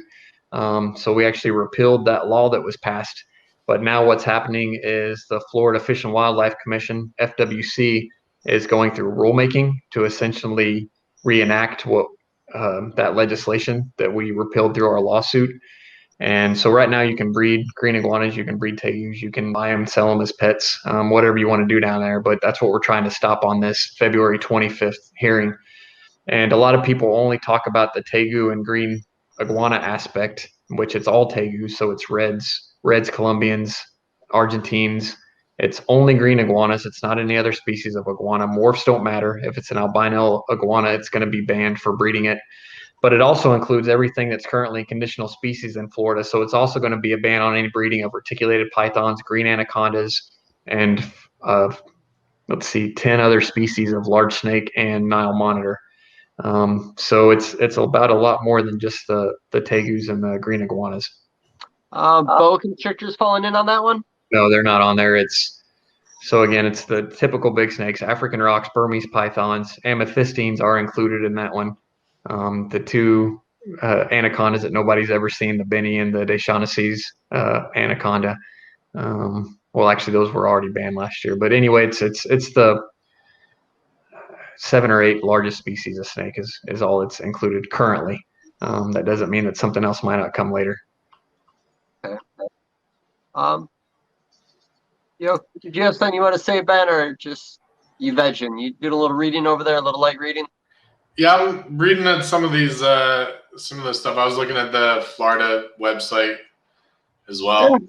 So we actually repealed that law that was passed. But now what's happening is the Florida Fish and Wildlife Commission, FWC, is going through rulemaking to essentially reenact what that legislation that we repealed through our lawsuit. And so right now you can breed green iguanas, you can breed tegus, you can buy them, sell them as pets, whatever you want to do down there. But that's what we're trying to stop on this February 25th hearing. And a lot of people only talk about the tegu and green iguana aspect, which it's all tegus. So it's reds, Colombians, Argentines. It's only green iguanas. It's not any other species of iguana. Morphs don't matter. If it's an albino iguana, it's going to be banned for breeding it. But it also includes everything that's currently conditional species in Florida. So it's also going to be a ban on any breeding of reticulated pythons, green anacondas, and 10 other species of large snake and Nile monitor. So it's about a lot more than just the tegus and the green iguanas. Boa constrictors falling in on that one? No, they're not on there. It's the typical big snakes, African rocks, Burmese pythons, amethystines are included in that one. The 2 anacondas that nobody's ever seen, the Benny and the Deschanacys anaconda. Well, actually, those were already banned last year. But anyway, it's the 7 or 8 largest species of snake is all it's included currently. That doesn't mean that something else might not come later. Okay. Did you have something you want to say, Ben, or just you vegging? You did a little reading over there, a little light reading? Yeah, I'm reading at some of these, some of the stuff. I was looking at the Florida website as well.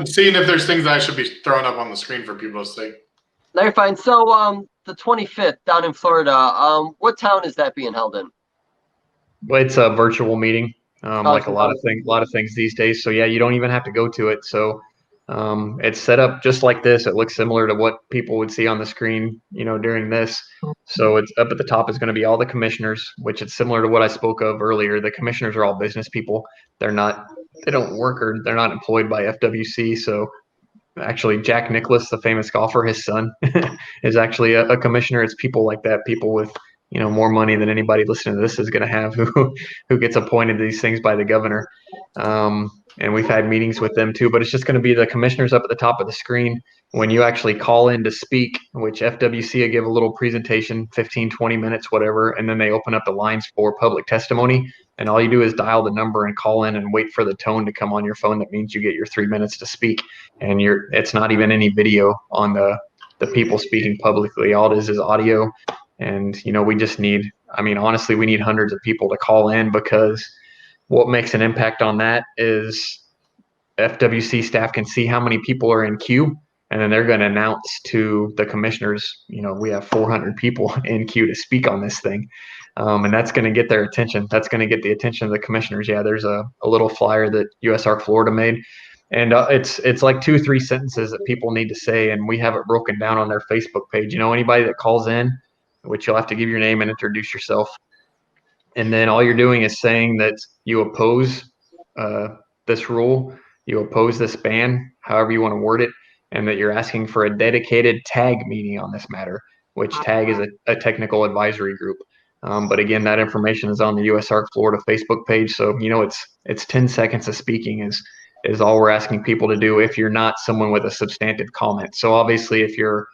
Seeing if there's things that I should be throwing up on the screen for people to see. No, you're fine. So, the 25th down in Florida, what town is that being held in? Well, it's a virtual meeting, like a lot of things these days. So yeah, you don't even have to go to it. So it's set up just like this. It looks similar to what people would see on the screen, during this. So it's up at the top is going to be all the commissioners, which is similar to what I spoke of earlier. The commissioners are all business people. They don't work or they're not employed by FWC. So actually, Jack Nicklaus, the famous golfer, his son is actually a commissioner. It's people like that, people with more money than anybody listening to this is going to have, who gets appointed to these things by the governor. And we've had meetings with them too, but it's just going to be the commissioners up at the top of the screen. When you actually call in to speak, which FWC will give a little presentation, 15, 20 minutes, whatever, and then they open up the lines for public testimony. And all you do is dial the number and call in and wait for the tone to come on your phone. That means you get your 3 minutes to speak. And it's not even any video on the people speaking publicly. All it is audio. And, we just need, honestly, we need hundreds of people to call in, because what makes an impact on that is FWC staff can see how many people are in queue, and then they're going to announce to the commissioners, we have 400 people in queue to speak on this thing. And that's going to get their attention. That's going to get the attention of the commissioners. Yeah, there's a little flyer that USARK Florida made. And it's like 2-3 sentences that people need to say, and we have it broken down on their Facebook page. Anybody that calls in, which you'll have to give your name and introduce yourself. And then all you're doing is saying that you oppose this rule, you oppose this ban, however you want to word it, and that you're asking for a dedicated TAG meeting on this matter, which TAG is a technical advisory group. But again, that information is on the USARK Florida Facebook page. So, it's 10 seconds of speaking is all we're asking people to do if you're not someone with a substantive comment. So obviously, if you're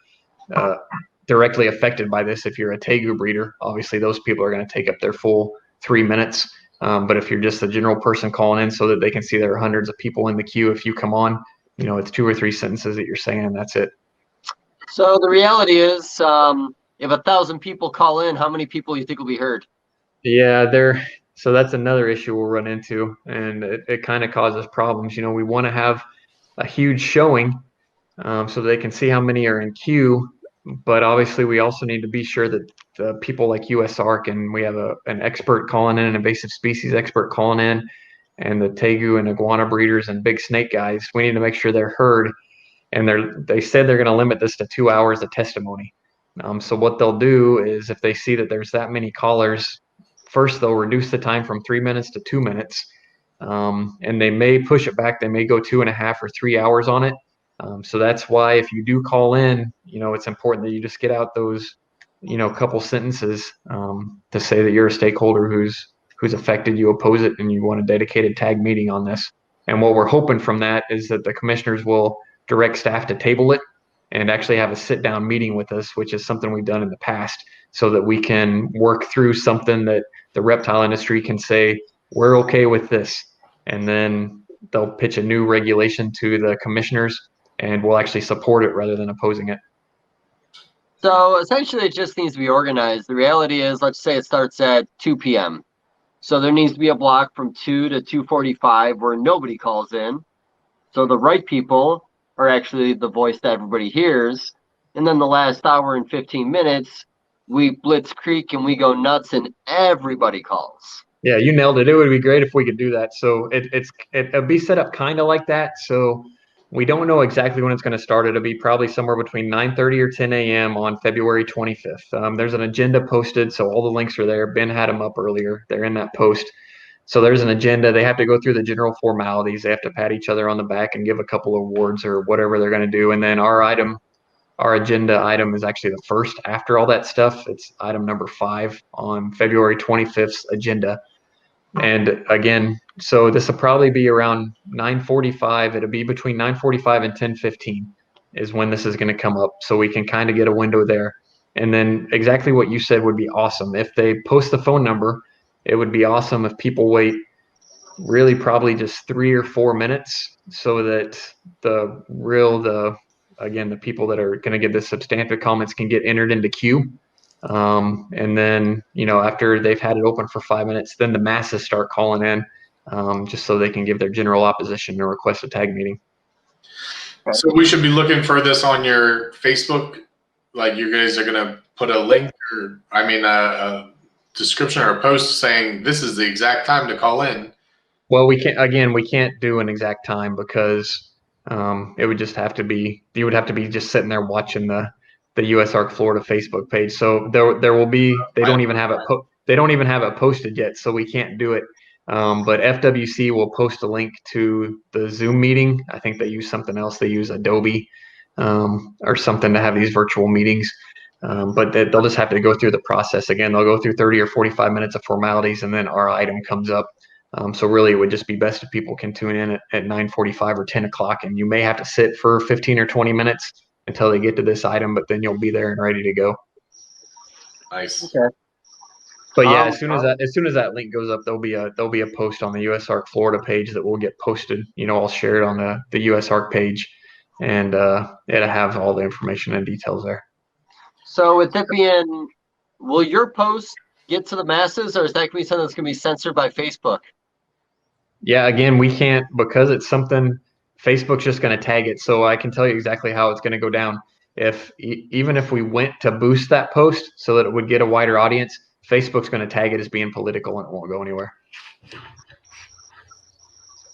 directly affected by this, if you're a tegu breeder, obviously those people are going to take up their full 3 minutes. But if you're just a general person calling in so that they can see there are hundreds of people in the queue, if you come on, it's 2 or 3 sentences that you're saying, and that's it. So the reality is, if 1,000 people call in, how many people you think will be heard? Yeah, so that's another issue we'll run into, and it kind of causes problems. We want to have a huge showing, so they can see how many are in queue, but obviously we also need to be sure that the people like USARK, and we have an expert calling in, an invasive species expert calling in, and the tegu and iguana breeders and big snake guys, we need to make sure they're heard. And they said they're going to limit this to 2 hours of testimony. So what they'll do is, if they see that there's that many callers, first they'll reduce the time from 3 minutes to 2 minutes, and they may push it back. They may go 2.5 or 3 hours on it. So that's why if you do call in, it's important that you just get out those, couple sentences to say that you're a stakeholder who's affected, you oppose it, and you want a dedicated tag meeting on this. And what we're hoping from that is that the commissioners will direct staff to table it and actually have a sit-down meeting with us, which is something we've done in the past, so that we can work through something that the reptile industry can say, we're okay with this. And then they'll pitch a new regulation to the commissioners, and we'll actually support it rather than opposing it. So essentially, it just needs to be organized. The reality is, let's say it starts at 2 p.m. So there needs to be a block from 2 to 2:45 where nobody calls in. So the right people are actually the voice that everybody hears. And then the last hour and 15 minutes, we blitzkrieg and we go nuts and everybody calls. Yeah, you nailed it. It would be great if we could do that. So it'd be set up kind of like that. So we don't know exactly when it's going to start. It'll be probably somewhere between 9:30 or 10 a.m. on February 25th. There's an agenda posted, so all the links are there. Ben had them up earlier. They're in that post. So there's an agenda. They have to go through the general formalities. They have to pat each other on the back and give a couple of awards or whatever they're going to do. And then our agenda item is actually the first after all that stuff. It's item number 5 on February 25th's agenda. And again, so this will probably be around 9:45. It'll be between 9:45 and 10:15 is when this is going to come up. So we can kind of get a window there. And then exactly what you said would be awesome. If they post the phone number, it would be awesome if people wait really probably just 3 or 4 minutes, so that the people that are going to get the substantive comments can get entered into queue. And then, after they've had it open for 5 minutes, then the masses start calling in, just so they can give their general opposition or request a tag meeting. So we should be looking for this on your Facebook. Like, you guys are going to put a link or, a description or a post saying this is the exact time to call in. Well, we can't do an exact time because it would just have to be, you would have to be just sitting there watching the USARK Florida Facebook page. So there will be, they don't even have it posted yet, so we can't do it. But FWC will post a link to the Zoom meeting. I think they use something else. They use Adobe or something to have these virtual meetings. But they'll just have to go through the process again. They'll go through 30 or 45 minutes of formalities, and then our item comes up. So really, it would just be best if people can tune in at 9:45 or 10 o'clock, and you may have to sit for 15 or 20 minutes until they get to this item, but then you'll be there and ready to go. Nice. Okay. But yeah, as soon as that link goes up, there'll be a post on the USARK Florida page that will get posted. I'll share it on the USARK page, and it'll have all the information and details there. So with it being, will your post get to the masses, or is that going to be something that's going to be censored by Facebook? Yeah, again, we can't, because it's something Facebook's just going to tag it. So I can tell you exactly how it's going to go down. Even if we went to boost that post so that it would get a wider audience, Facebook's going to tag it as being political, and it won't go anywhere.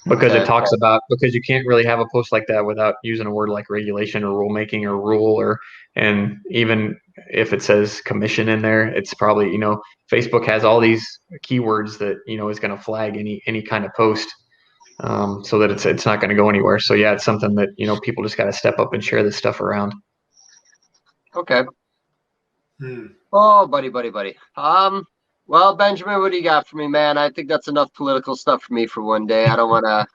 Because it talks about, because you can't really have a post like that without using a word like regulation or rulemaking or rule, and even if it says commission in there, it's probably, Facebook has all these keywords that, is going to flag any kind of post, so that it's not going to go anywhere. So yeah, it's something that, people just got to step up and share this stuff around. Okay. Oh, buddy. Well, Benjamin, what do you got for me, man? I think that's enough political stuff for me for one day. I don't want to,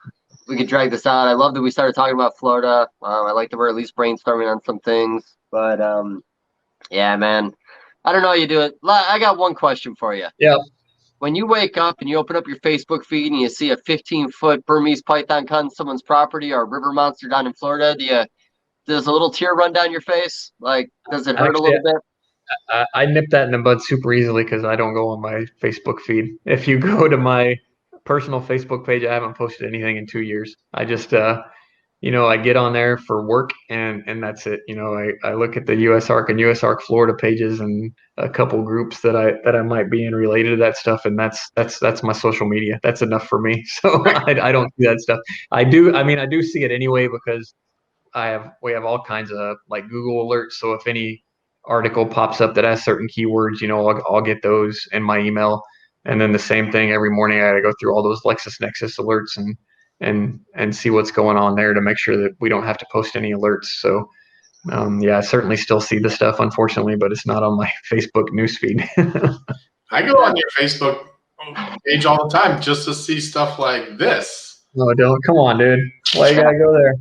we could drag this out. I love that we started talking about Florida. I like that we're at least brainstorming on some things, but yeah, man, I don't know how you do it. I got one question for you. Yeah. When you wake up and you open up your Facebook feed and you see a 15-foot Burmese python cut on someone's property or a river monster down in Florida, do does a little tear run down your face? Like, does it hurt Actually, a little bit? I nip that in the bud super easily because I don't go on my Facebook feed. If you go to my personal Facebook page, I haven't posted anything in 2 years. I just, I get on there for work and that's it. I look at the USARK and USARK Florida pages and a couple groups that I might be in related to that stuff, and that's my social media. That's enough for me. So I don't see that stuff. I do see it anyway because we have all kinds of like Google alerts. So if any article pops up that has certain keywords, I'll get those in my email. And then the same thing every morning, I got to go through all those LexisNexis alerts and see what's going on there to make sure that we don't have to post any alerts. So I certainly still see the stuff, unfortunately, but it's not on my Facebook newsfeed. I go on your Facebook page all the time just to see stuff like this. No, don't. Come on, dude. Why you gotta go there?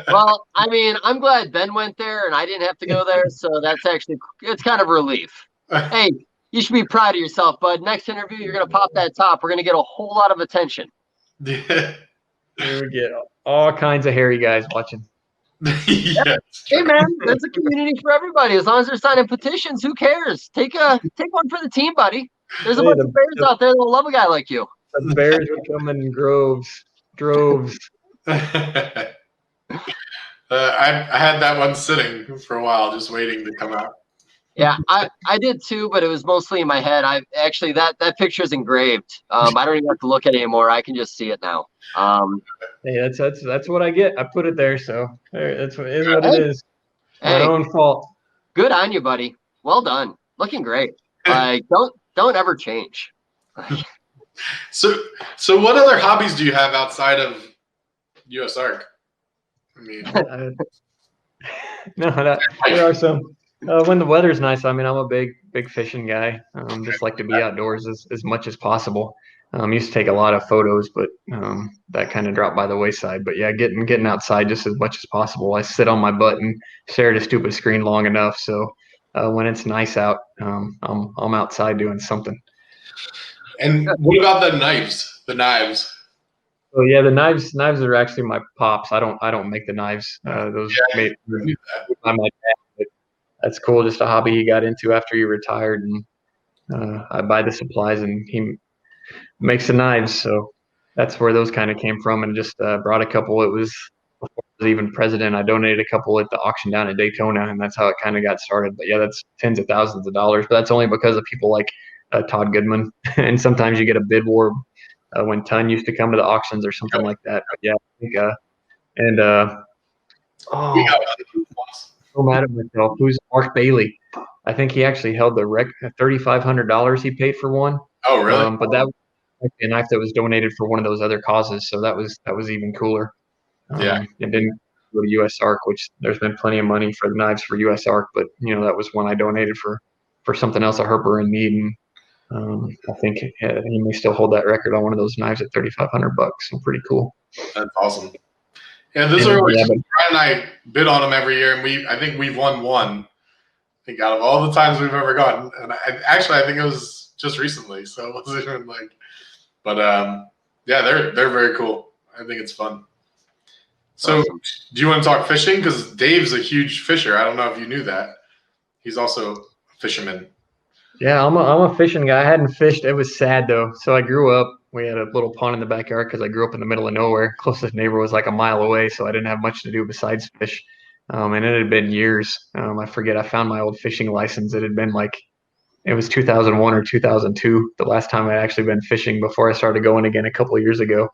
Well, I mean, I'm glad Ben went there and I didn't have to go there. So it's kind of a relief. Hey, you should be proud of yourself, bud. Next interview, you're going to pop that top. We're going to get a whole lot of attention. Yeah. We get all kinds of hairy guys watching. Yes. Hey, man, there's a community for everybody. As long as they're signing petitions, who cares? Take one for the team, buddy. There's a bunch of bears out there that will love a guy like you. The bears would come in droves. I had that one sitting for a while, just waiting to come out. Yeah, I did too, but it was mostly in my head. I actually that picture is engraved. I don't even have to look at it anymore. I can just see it now. Hey, that's what I get. I put it there, so that's what it is. Hey, my own fault. Good on you, buddy. Well done. Looking great. Like don't ever change. So what other hobbies do you have outside of USARK? I mean, there are some. When the weather's nice, I mean, I'm a big fishing guy. Just like to be outdoors as much as possible. Used to take a lot of photos, but that kind of dropped by the wayside. But yeah, getting outside just as much as possible. I sit on my butt and stare at a stupid screen long enough. So when it's nice out, I'm outside doing something. And what about the knives? The knives. Oh yeah, the knives are actually my pops. I don't make the knives. Those made by my dad. But that's cool. Just a hobby he got into after he retired, and I buy the supplies and he makes the knives. So that's where those kind of came from, and just brought a couple. It was before I was even president. I donated a couple at the auction down in Daytona, and that's how it kind of got started. But yeah, that's tens of thousands of dollars. But that's only because of people like Todd Goodman, and sometimes you get a bid war. When Ton used to come to the auctions or something like that. But yeah, I think, so mad at myself. Who's Mark Bailey? I think he actually held the $3,500 he paid for one. Oh, really? But that was a knife that was donated for one of those other causes, so that was even cooler. Yeah. And then go to USARK, which there's been plenty of money for the knives for USARK, but that was one I donated for something else, a herper in need, and I think he may still hold that record on one of those knives at $3,500. So pretty cool. That's awesome. Yeah, those are always. Brian and I bid on them every year, and I think we've won one. I think out of all the times we've ever gotten, and I think it was just recently, so it wasn't even like. But yeah, they're very cool. I think it's fun. So, awesome. Do you want to talk fishing? Because Dave's a huge fisher. I don't know if you knew that. He's also a fisherman. Yeah, I'm a fishing guy. I hadn't fished. It was sad though. So I grew up. We had a little pond in the backyard because I grew up in the middle of nowhere. Closest neighbor was like a mile away, so I didn't have much to do besides fish. And it had been years. I forget. I found my old fishing license. It had been it was 2001 or 2002, the last time I'd actually been fishing before I started going again a couple of years ago.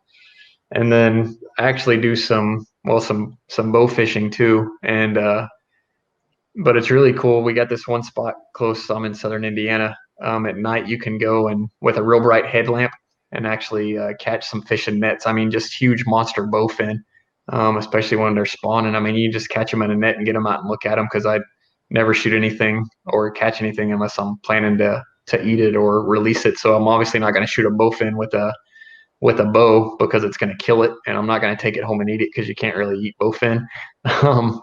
And then I actually do some bow fishing too. And but it's really cool. We got this one spot close. I'm in southern Indiana. At night, you can go and with a real bright headlamp and actually catch some fish in nets. I mean, just huge monster bowfin, especially when they're spawning. I mean, you just catch them in a net and get them out and look at them because I never shoot anything or catch anything unless I'm planning to eat it or release it. So I'm obviously not going to shoot a bowfin with a bow because it's going to kill it, and I'm not going to take it home and eat it because you can't really eat bowfin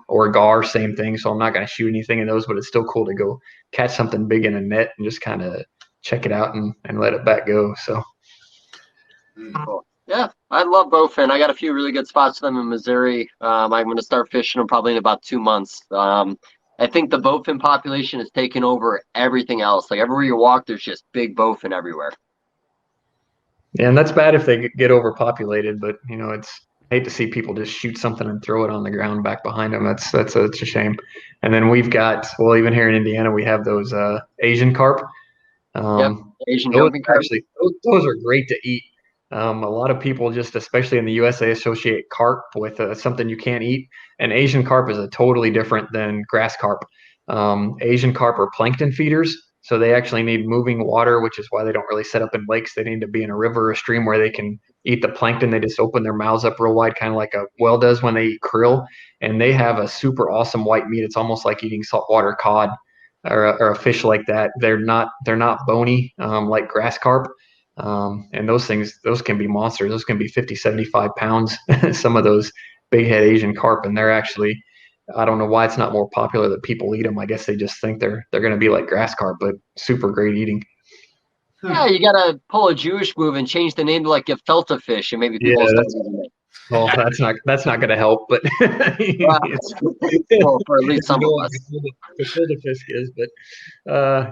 or gar, same thing. So I'm not going to shoot anything in those, but it's still cool to go catch something big in a net and just kind of check it out and let it back go. So Yeah, I love bowfin. I got a few really good spots for them in Missouri. I'm going to start fishing them probably in about 2 months. I think the bowfin population has taken over everything else. Like everywhere you walk, there's just big bowfin everywhere. Yeah, and that's bad if they get overpopulated. But I hate to see people just shoot something and throw it on the ground back behind them. It's a shame. And then we've got, well, even here in Indiana, we have those Asian carp. Yep, Asian Those jumping carp. actually, those are great to eat. A lot of people, just especially in the USA, associate carp with something you can't eat. And Asian carp is a totally different than grass carp. Asian carp are plankton feeders, so they actually need moving water, which is why they don't really set up in lakes. They need to be in a river or a stream where they can eat the plankton. They just open their mouths up real wide, kind of like a whale does when they eat krill. And they have a super awesome white meat. It's almost like eating saltwater cod or a fish like that. They're not bony like grass carp. And those can be monsters. Those can be 50, 75 pounds. Some of those big head Asian carp, and they're actually, I don't know why it's not more popular that people eat them. I guess they just think they're going to be like grass carp, but super great eating. Yeah, you gotta pull a Jewish move and change the name to like gefilte fish, and maybe people start eating it. Well, that's not going to help, but well, for at least some of us. Gefilte fish is, but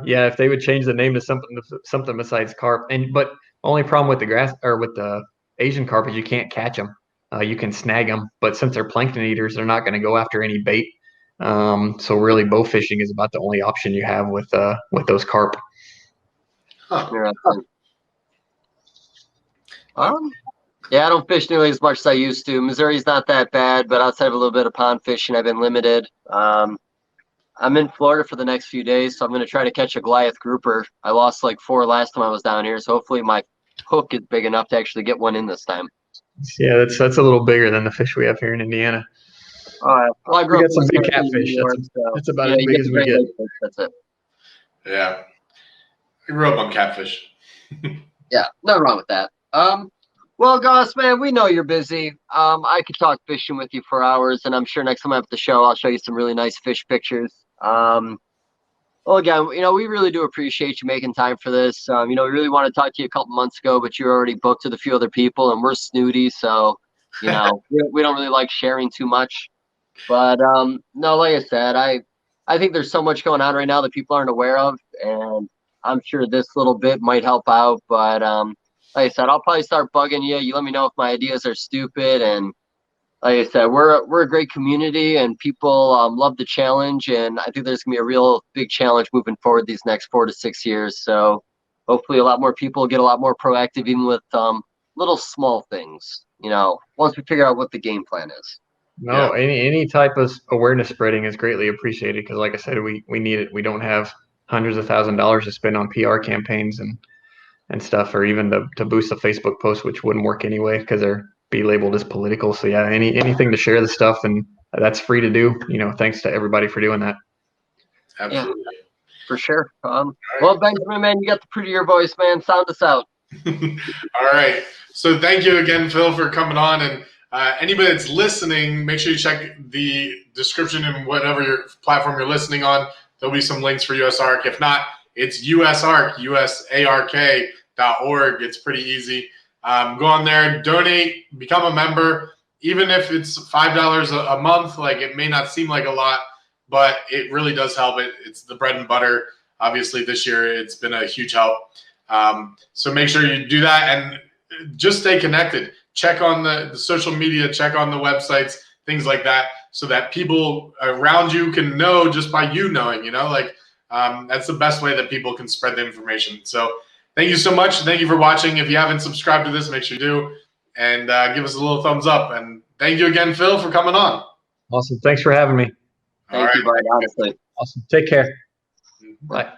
yeah, if they would change the name to something besides carp, but only problem with the grass or with the Asian carp is you can't catch them. You can snag them, but since they're plankton eaters, they're not going to go after any bait. So really, bow fishing is about the only option you have with those carp. Huh. Yeah, I don't fish nearly as much as I used to. Missouri's not that bad, but outside of a little bit of pond fishing, I've been limited. I'm in Florida for the next few days, so I'm going to try to catch a Goliath grouper. I lost like 4 last time I was down here, so hopefully my hook is big enough to actually get one in this time. Yeah, that's a little bigger than the fish we have here in Indiana. Well, I grew We up got some big catfish. That's about as big as we get. That's it. Yeah, I grew up on catfish. Yeah, nothing wrong with that. Well, Goss, man, we know you're busy. I could talk fishing with you for hours, and I'm sure next time I have the show, I'll show you some really nice fish pictures. Well, again, we really do appreciate you making time for this. We really want to talk to you a couple months ago, but you were already booked with a few other people, and we're snooty, so we don't really like sharing too much. But no, like I said, I think there's so much going on right now that people aren't aware of, and I'm sure this little bit might help out. But like I said, I'll probably start bugging you. You let me know if my ideas are stupid. And like I said, we're a great community, and people love the challenge. And I think there's gonna be a real big challenge moving forward these next 4 to 6 years. So hopefully, a lot more people get a lot more proactive, even with little small things. Once we figure out what the game plan is. No, yeah. Any type of awareness spreading is greatly appreciated because, like I said, we need it. We don't have hundreds of $1,000s to spend on PR campaigns and stuff, or even to boost a Facebook post, which wouldn't work anyway because they're be labeled as political. So yeah, anything to share the stuff, and that's free to do. Thanks to everybody for doing that. Absolutely. Yeah, for sure. Well, Benjamin, man, you got the prettier voice, man. Sound us out. All right. So thank you again, Phil, for coming on. And anybody that's listening, make sure you check the description in whatever your platform you're listening on. There'll be some links for USARK. If not, it's USARK, USARK.org. It's pretty easy. Go on there, donate, become a member. Even if it's $5 a month, like it may not seem like a lot, but it really does help. It's the bread and butter. Obviously, this year it's been a huge help. So make sure you do that and just stay connected. Check on the social media, check on the websites, things like that, so that people around you can know just by you knowing, that's the best way that people can spread the information. So thank you so much. Thank you for watching. If you haven't subscribed to this, make sure you do, and give us a little thumbs up. And thank you again, Phil, for coming on. Awesome. Thanks for having me. Thank you, Brian, honestly. Awesome. Take care. Bye.